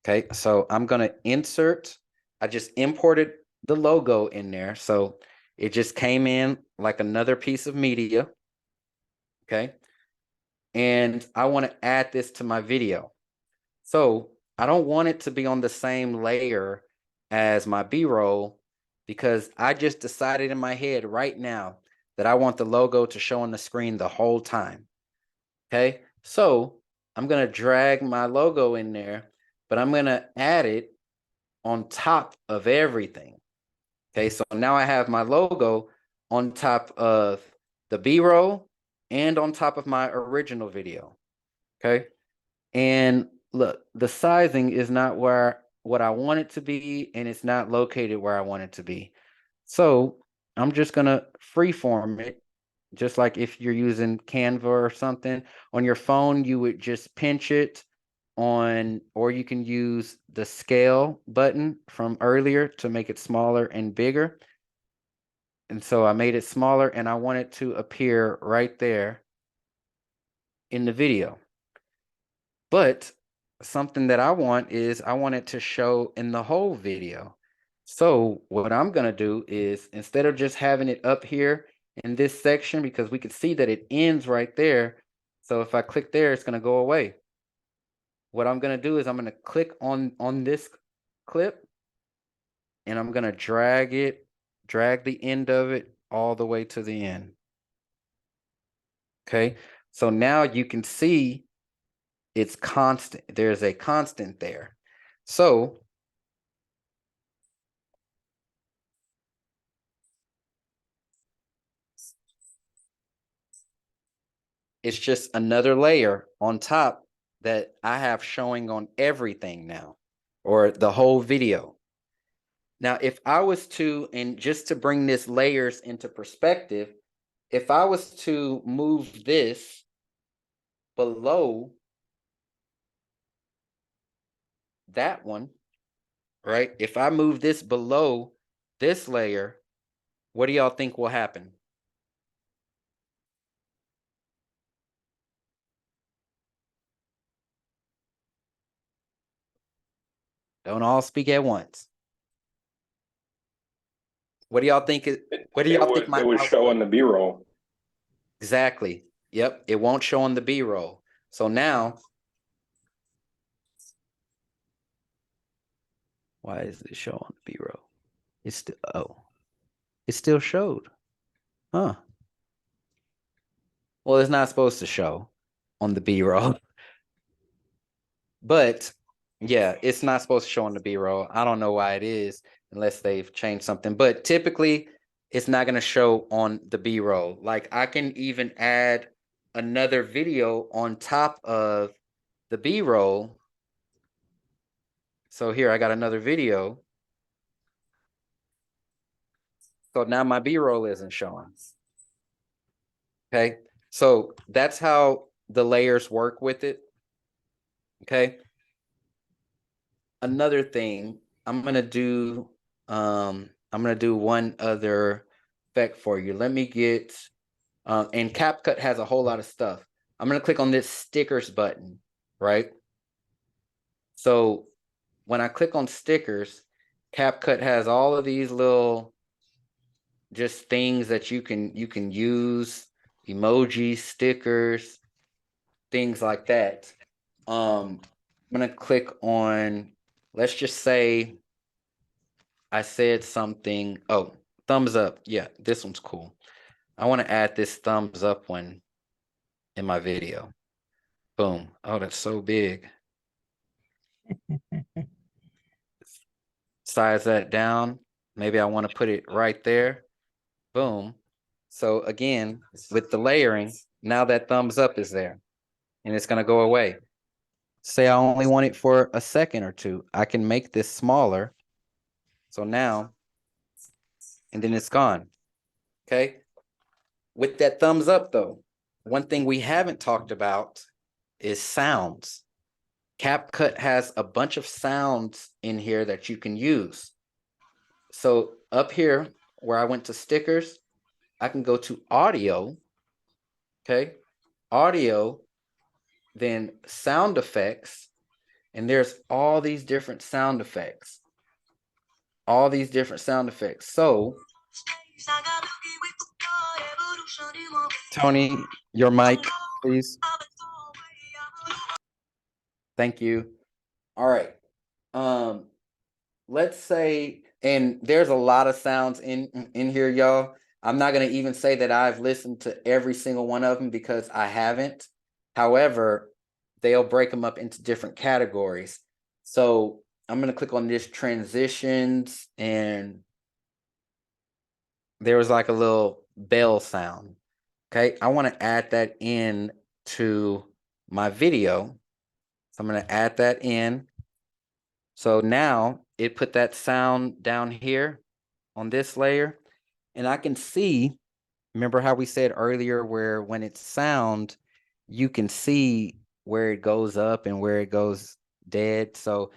Okay. So I'm going to insert, I just imported the logo in there. So it just came in like another piece of media. Okay. And I want to add this to my video. So I don't want it to be on the same layer as my B-roll because I just decided in my head right now that I want the logo to show on the screen the whole time. Okay, so I'm going to drag my logo in there, but I'm going to add it on top of everything. Okay, so now I have my logo on top of the B-roll and on top of my original video. Okay, and look, the sizing is not where what I want it to be, and it's not located where I want it to be. So I'm just gonna freeform it, just like if you're using Canva or something. On your phone, you would just pinch it on, or you can use the scale button from earlier to make it smaller and bigger. And so I made it smaller and I want it to appear right there in the video. But something that I want is I want it to show in the whole video. So what I'm going to do is instead of just having it up here in this section, because we could see that it ends right there. So if I click there, it's going to go away. What I'm going to do is I'm going to click on this clip and I'm going to drag the end of it all the way to the end. Okay. So now you can see it's constant. There's a constant there. So it's just another layer on top that I have showing on everything now, or the whole video. Now, if I was to, and just to bring this layers into perspective, if I was to move this below that one, right? If I move this below this layer, what do y'all think will happen? Don't all speak at once. What do y'all think? What do y'all think?
It would show on the B-roll.
Exactly. Yep. It won't show on the B-roll. So now, why is it show on the B-roll? It's still, oh, it still showed. Huh. Well, it's not supposed to show on the B-roll. But yeah, it's not supposed to show on the B-roll. I don't know why it is unless they've changed something. But typically, it's not going to show on the B-roll. Like I can even add another video on top of the B-roll. So here I got another video. So now my B-roll isn't showing. Okay. So that's how the layers work with it. Okay. Another thing, I'm gonna do one other effect for you. Let me get and CapCut has a whole lot of stuff. I'm gonna click on this stickers button, right? So when I click on stickers, CapCut has all of these little just things that you can use, emojis, stickers, things like that. I'm gonna click on, let's just say I said something. Oh, thumbs up. Yeah, this one's cool. I want to add this thumbs up one in my video. Boom. Oh, that's so big. Size that down. Maybe I want to put it right there. Boom. So again, with the layering, now that thumbs up is there and it's going to go away. Say I only want it for a second or two. I can make this smaller. So now, and then it's gone. Okay. With that thumbs up though, one thing we haven't talked about is sounds. CapCut has a bunch of sounds in here that you can use. So up here where I went to stickers, I can go to audio, okay? Audio, then sound effects, and there's all these different sound effects. All these different sound effects. So, Tony, your mic, please. Thank you. All right. Let's say, and there's a lot of sounds in here, y'all. I'm not going to even say that I've listened to every single one of them because I haven't. However, they'll break them up into different categories. So I'm going to click on this transitions, and there was like a little bell sound. Okay, I want to add that in to my video. So I'm going to add that in. So now it put that sound down here on this layer, and I can see, remember how we said earlier where when it's sound, you can see where it goes up and where it goes dead. So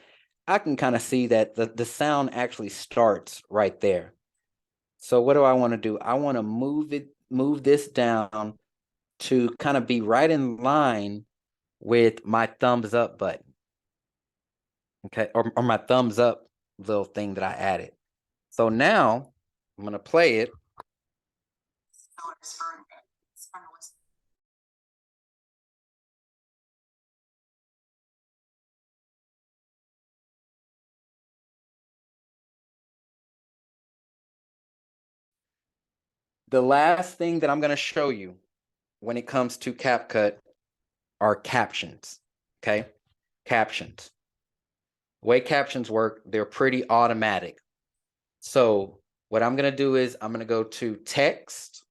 I can kind of see that the sound actually starts right there. So what do I want to do? I want to move this down to kind of be right in line with my thumbs up button. Okay, or my thumbs up little thing that I added. So now I'm gonna play it. The last thing that I'm gonna show you when it comes to CapCut are captions. Okay, captions. The way captions work, they're pretty automatic. So what I'm gonna do is I'm gonna go to text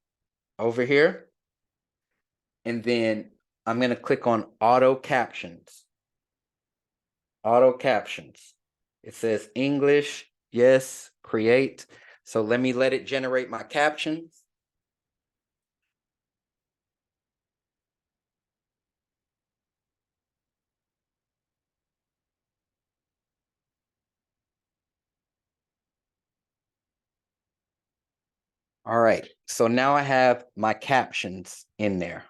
over here, and then I'm gonna click on auto captions. Auto captions. It says English, yes, create. So let me let it generate my captions. All right, so now I have my captions in there.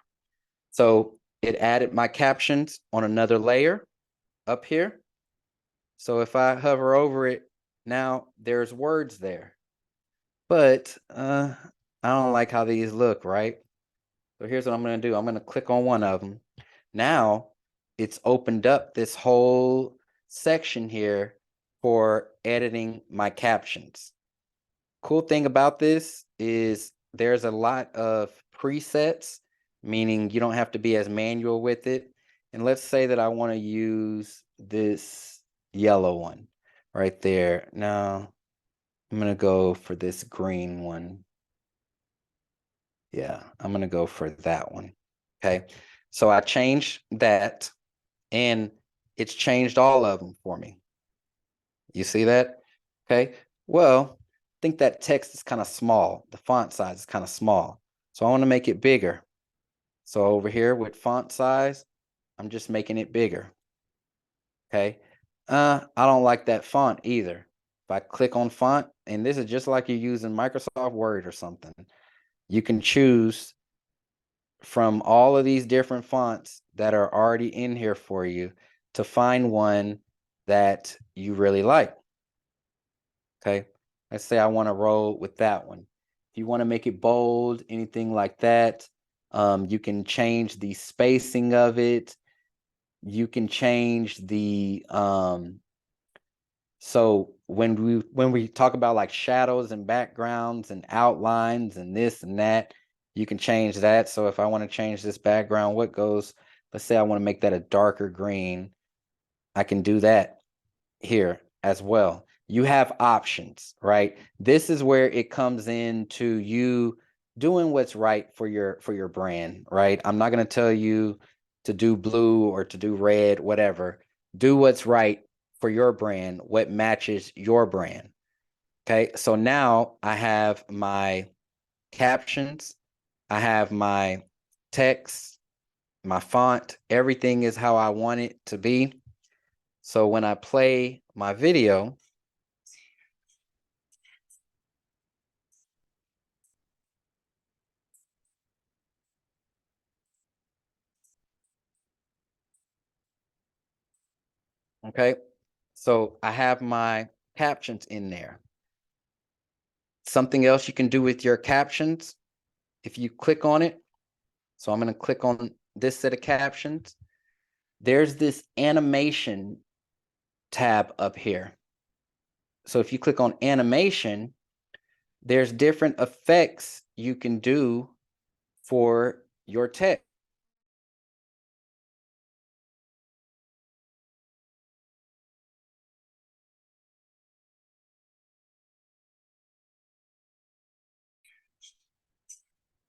So it added my captions on another layer up here. So if I hover over it, now there's words there. But I don't like how these look, right? So here's what I'm going to do. I'm going to click on one of them. Now it's opened up this whole section here for editing my captions. Cool thing about this is there's a lot of presets, meaning you don't have to be as manual with it. And let's say that I want to use this yellow one right there. Now I'm going to go for this green one. Yeah, I'm going to go for that one. Okay. So I changed that, and it's changed all of them for me. You see that? Okay. Well, I think that text is kind of small. The font size is kind of small. So I want to make it bigger. So over here with font size, I'm just making it bigger. Okay. I don't like that font either. If I click on font, and this is just like you're using Microsoft Word or something, you can choose from all of these different fonts that are already in here for you to find one that you really like. Okay, let's say I want to roll with that one. If you want to make it bold, anything like that, you can change the spacing of it. You can change the so when we talk about like shadows and backgrounds and outlines and this and that, you can change that. So if I want to change this background, what goes, let's say I want to make that a darker green, I can do that here as well. You have options, right? This is where it comes into you doing what's right for your brand, right? I'm not going to tell you to do blue or to do red, whatever. Do what's right for your brand, what matches your brand. Okay, so now I have my captions, I have my text, my font, everything is how I want it to be. So when I play my video, okay, so I have my captions in there. Something else you can do with your captions, if you click on it. So I'm going to click on this set of captions. There's this animation tab up here. So if you click on animation, there's different effects you can do for your text.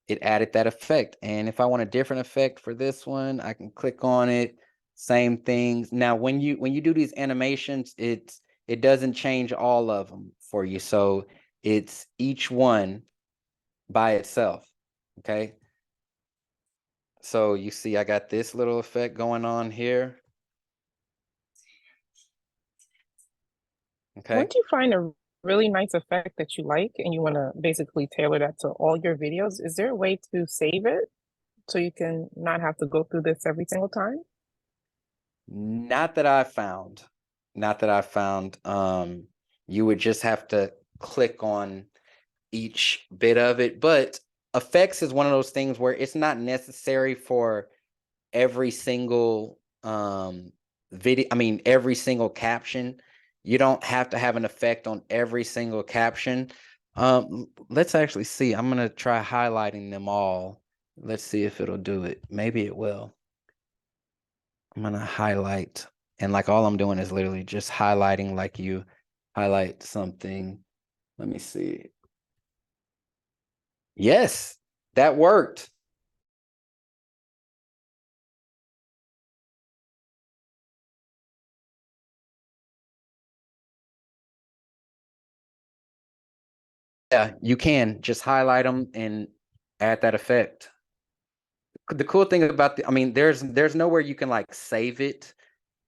It added that effect. And if I want a different effect for this one, I can click on it. Same things. Now, when you do these animations, it doesn't change all of them for you. So it's each one by itself. Okay. So you see, I got this little effect going on here. Okay.
Once you find a really nice effect that you like and you want to basically tailor that to all your videos, is there a way to save it so you can not have to go through this every single time?
Not that I found. Not that I found. You would just have to click on each bit of it. But effects is one of those things where it's not necessary for every single video. I mean, every single caption. You don't have to have an effect on every single caption. Let's actually see. I'm gonna try highlighting them all. Let's see if it'll do it. Maybe it will. I'm gonna highlight, and like all I'm doing is literally just highlighting like you highlight something. Let me see. Yes, that worked. Yeah, you can just highlight them and add that effect. The cool thing about I mean, there's nowhere you can like save it,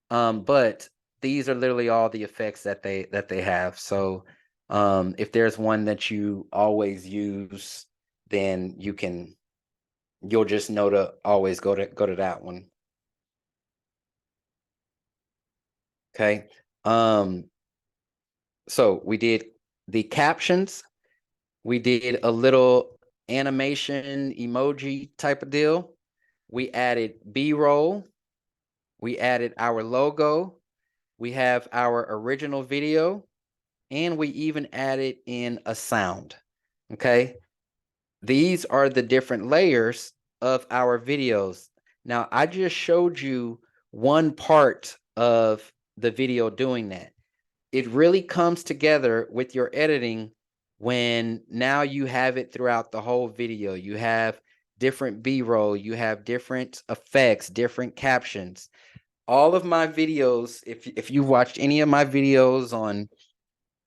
but these are literally all the effects that they have. So, if there's one that you always use, then you'll just know to always go to that one. Okay. So we did the captions. We did a little animation emoji type of deal. We added B-roll. We added our logo. We have our original video, and we even added in a sound. Okay. These are the different layers of our videos. Now, I just showed you one part of the video doing that. It really comes together with your editing when now you have it throughout the whole video. You have different B-roll, you have different effects, different captions. All of my videos, if you've watched any of my videos on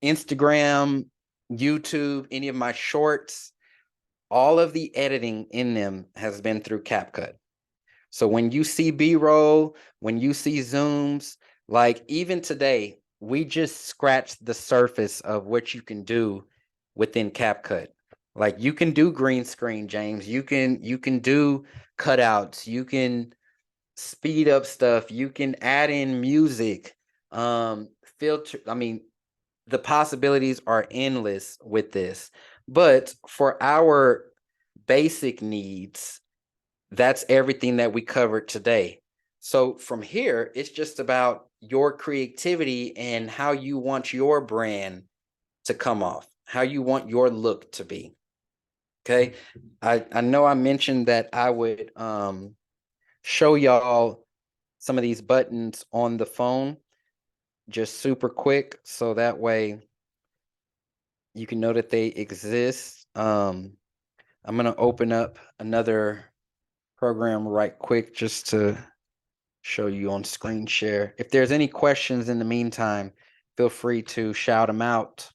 Instagram, YouTube, any of my shorts, all of the editing in them has been through CapCut. So when you see B-roll, when you see zooms, like even today, we just scratched the surface of what you can do within CapCut. Like you can do green screen, James. You can do cutouts. You can speed up stuff. You can add in music, filter. I mean, the possibilities are endless with this. But for our basic needs, that's everything that we covered today. So from here, it's just about your creativity and how you want your brand to come off, how you want your look to be. Okay. I know I mentioned that I would show y'all some of these buttons on the phone just super quick, so that way you can know that they exist. I'm gonna open up another program right quick just to show you on screen share. If there's any questions in the meantime, feel free to shout them out.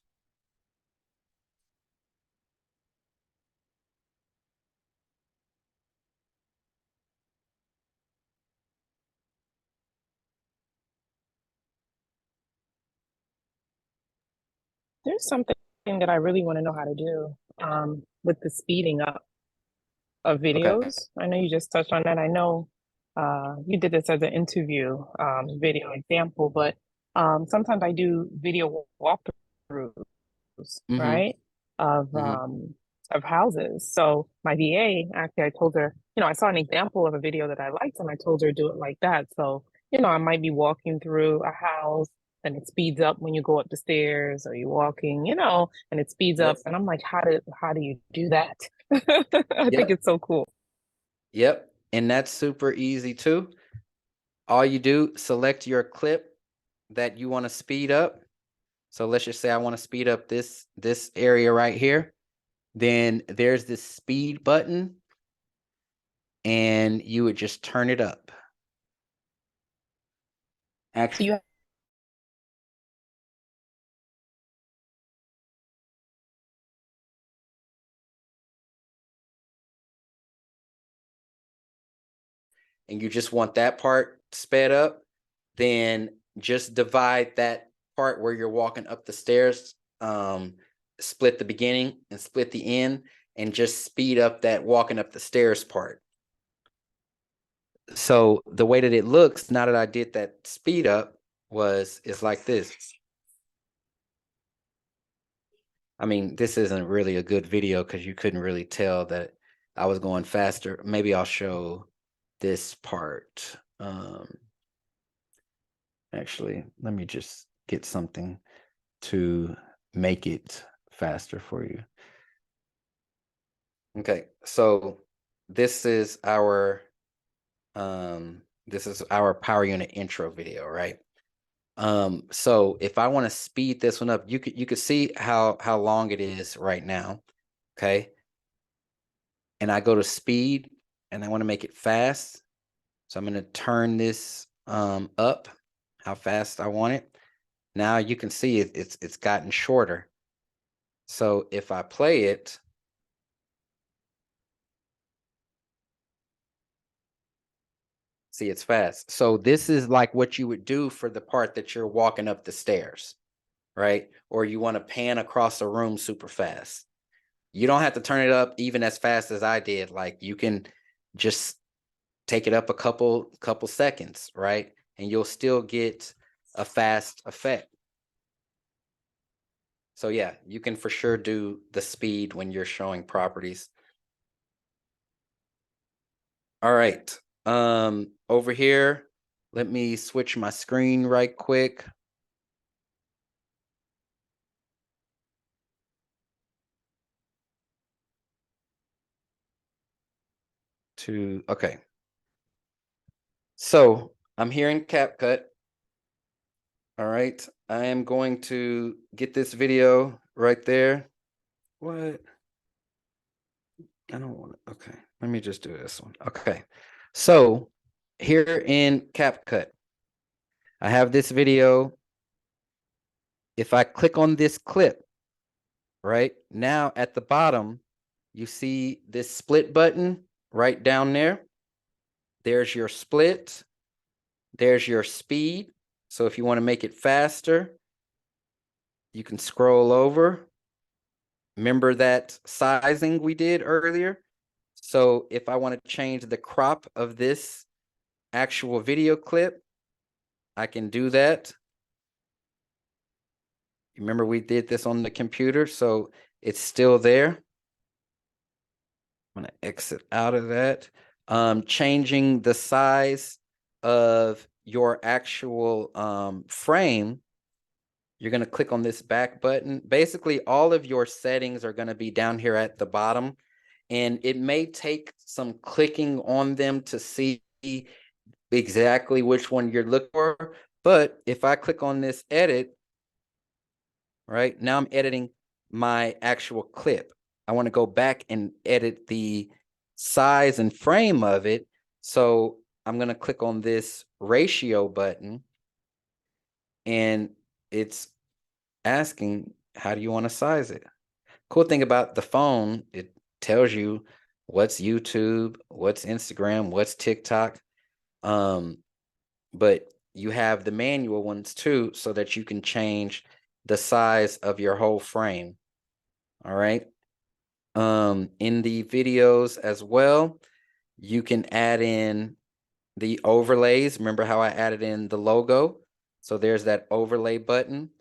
There's something that I really want to know how to do with the speeding up of
Okay.
videos. I know you just touched on that. I know you did this as an interview video example, but sometimes I do video walkthroughs,
Mm-hmm.
right? Of
Mm-hmm.
of houses. So my VA, actually, I told her, I saw an example of a video that I liked, and I told her do it like that. So, I might be walking through a house and it speeds up when you go up the stairs, or you're walking, and it speeds
Yep.
up. And I'm like, how do you do that? I think
Yep.
it's so cool.
Yep. And that's super easy too. All you do, select your clip that you want to speed up. So let's just say I want to speed up this area right here. Then there's this speed button, and you would just turn it up.
So
Actually,
you
and you just want that part sped up, then just divide that part where you're walking up the stairs, split the beginning and split the end, and just speed up that walking up the stairs part. So the way that it looks now that I did that speed up is like this. I mean, this isn't really a good video because you couldn't really tell that I was going faster. Maybe I'll show this part. Actually, let me just get something to make it faster for you. Okay, so this is our power unit intro video, right? So if I want to speed this one up, you could see how long it is right now. Okay. And I go to speed and I want to make it fast. So I'm going to turn this up how fast I want it. Now you can see it's gotten shorter. So if I play it, see, it's fast. So this is like what you would do for the part that you're walking up the stairs, right? Or you want to pan across a room super fast. You don't have to turn it up even as fast as I did. Like you can just take it up a couple seconds, right? And you'll still get a fast effect. So yeah, you can for sure do the speed when you're showing properties. All right. Over here, let me switch my screen right quick. Okay. So I'm here in CapCut. All right. I am going to get this video right there. What? I don't want to. Okay. Let me just do this one. Okay. So here in CapCut, I have this video. If I click on this clip, right now at the bottom, you see this split button right down there. There's your split. There's your speed. So if you want to make it faster, you can scroll over. Remember that sizing we did earlier? So if I want to change the crop of this actual video clip, I can do that. Remember we did this on the computer, so it's still there. I'm going to exit out of that. Changing the size of your actual frame, you're going to click on this back button. Basically, all of your settings are going to be down here at the bottom, and it may take some clicking on them to see exactly which one you're looking for. But if I click on this edit, right now I'm editing my actual clip. I want to go back and edit the size and frame of it. So I'm going to click on this ratio button, and it's asking, how do you want to size it? Cool thing about the phone, it tells you what's YouTube, what's Instagram, what's TikTok. But you have the manual ones too, so that you can change the size of your whole frame. All right. In the videos as well, you can add in the overlays. Remember how I added in the logo? So there's that overlay button.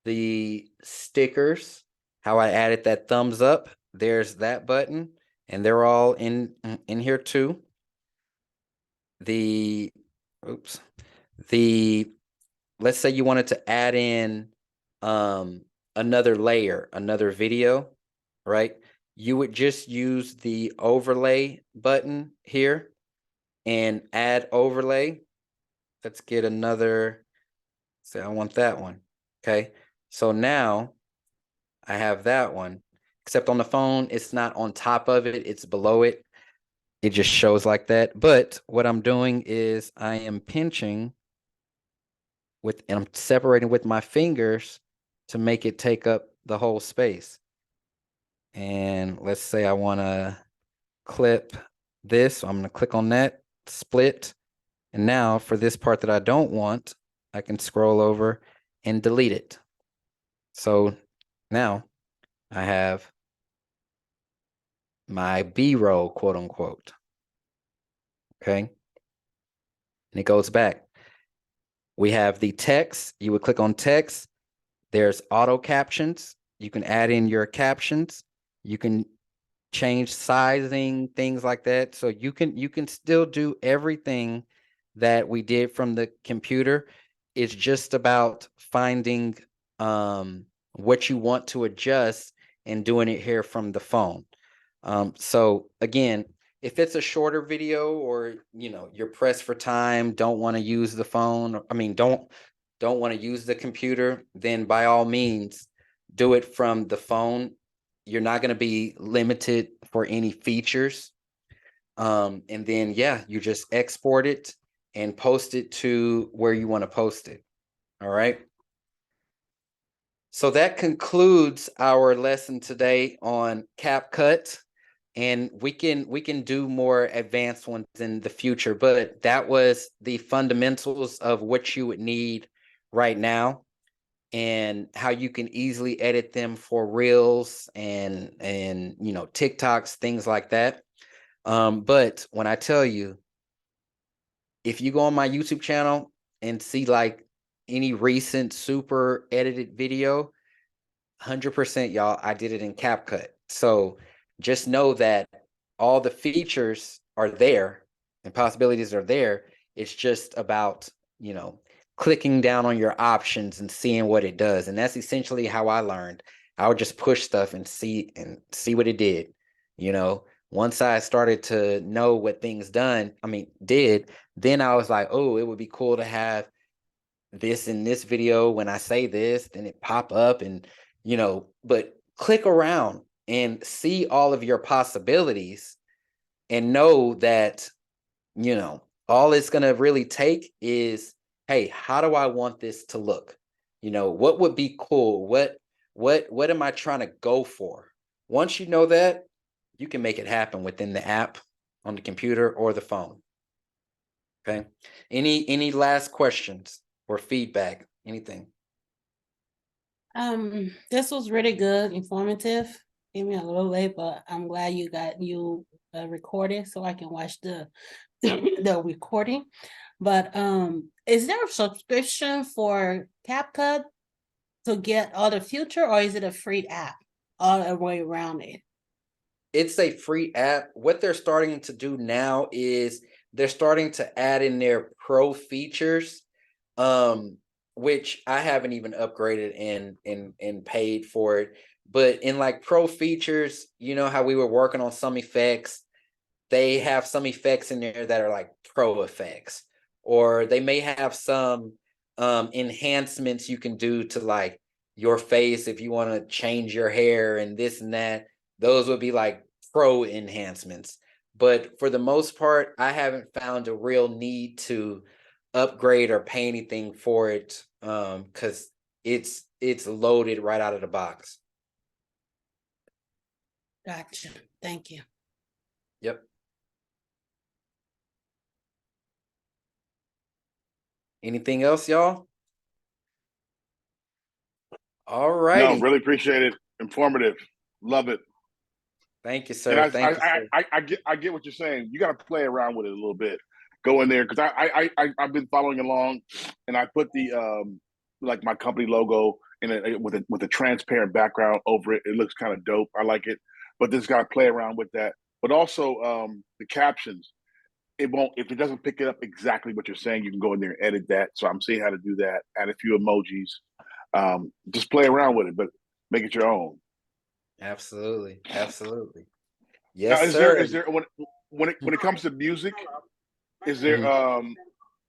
The stickers, how I added that thumbs up, there's that button, and they're all in here too. The let's say you wanted to add in another layer, another video, right? You would just use the overlay button here and add overlay. Let's get another, say I want that one. Okay, so now I have that one, except on the phone, it's not on top of it, it's below it. It just shows like that. But what I'm doing is I am pinching and I'm separating with my fingers to make it take up the whole space. And let's say I want to clip this. So I'm going to click on that, split. And now for this part that I don't want, I can scroll over and delete it. So now I have my B-roll, quote unquote. Okay. And it goes back. We have the text. You would click on text. There's auto captions. You can add in your captions. You can change sizing, things like that. So you can still do everything that we did from the computer. It's just about finding what you want to adjust and doing it here from the phone. So again, if it's a shorter video or you're pressed for time, don't want to use the phone, don't want to use the computer, then by all means do it from the phone. You're not going to be limited for any features. And then you just export it and post it to where you want to post it. All right. So that concludes our lesson today on CapCut. And we can do more advanced ones in the future, but that was the fundamentals of what you would need right now and how you can easily edit them for reels and TikToks, things like that. But when I tell you, if you go on my YouTube channel and see like any recent super edited video, 100% y'all, I did it in CapCut. So just know that all the features are there and possibilities are there. It's just about, clicking down on your options and seeing what it does. And that's essentially how I learned. I would just push stuff and see what it did. Once I started to know what things did, then I was like, oh, it would be cool to have this in this video. When I say this, then it pop up and but click around and see all of your possibilities and know that all it's going to really take is, hey, how do I want this to look? What would be cool? What am I trying to go for? Once you know that, you can make it happen within the app, on the computer or the phone. Okay. Any last questions or feedback? Anything?
This was really good, informative. Gave me a little late, but I'm glad you recorded so I can watch the the recording. But is there a subscription for CapCut to get all the future, or is it a free app all the way around it?
It's a free app. What they're starting to do now is they're starting to add in their pro features, which I haven't even upgraded and paid for it. But in like pro features, how we were working on some effects, they have some effects in there that are like pro effects, or they may have some enhancements you can do to like your face if you want to change your hair and this and that. Those would be like pro enhancements. But for the most part, I haven't found a real need to upgrade or pay anything for it, because it's loaded right out of the box.
Gotcha. Thank you.
Yep. Anything else, y'all? All
No,
righty.
really appreciate it. Informative. Love it.
Thank you,
And
sir. Thank you, sir.
I get what you're saying. You got to play around with it a little bit. Go in there because I've been following along, and I put the like my company logo in with a transparent background over it. It looks kind of dope. I like it. But this got to play around with that. But also the captions. It won't if it doesn't pick it up exactly what you're saying. You can go in there and edit that. So I'm seeing how to do that. Add a few emojis. Just play around with it, but make it your own.
Absolutely. Absolutely.
Now,
Yes,
is
sir.
there when it comes to music, is there
Mhm.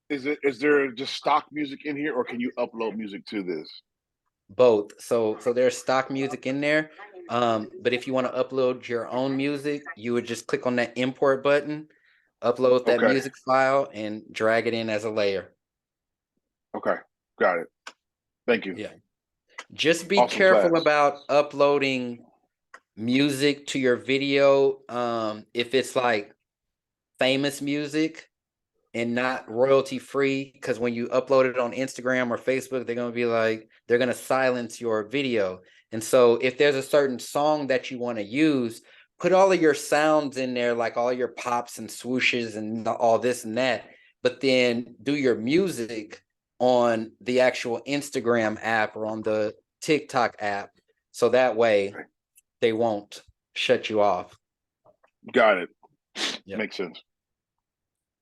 is there just stock music in here, or can you upload music to this?
Both. So there's stock music in there. But if you want to upload your own music, you would just click on that import button, upload that
Okay,
music file, and drag it in as a layer.
okay, got it. Thank you.
Yeah. Just be
Awesome
careful
class.
about uploading music to your video. If it's like famous music and not royalty free, because when you upload it on Instagram or Facebook, they're gonna be like, they're gonna silence your video. And so if there's a certain song that you want to use, put all of your sounds in there, like all your pops and swooshes and all this and that, but then do your music on the actual Instagram app or on the TikTok app. So that way they won't shut you off.
Got it.
Yep.
Makes sense.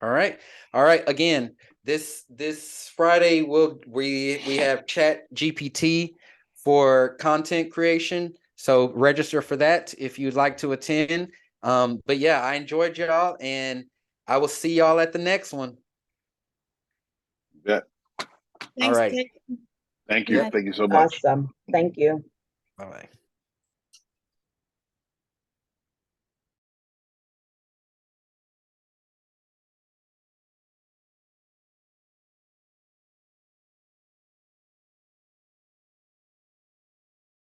All right. All right. Again, this Friday we have Chat GPT for content creation. So register for that if you'd like to attend. But yeah, I enjoyed y'all, and I will see y'all at the next one.
Yeah.
All
Thanks,
right.
Kate.
Thank you.
Yep.
Thank you so much.
Awesome. Thank you.
Bye bye.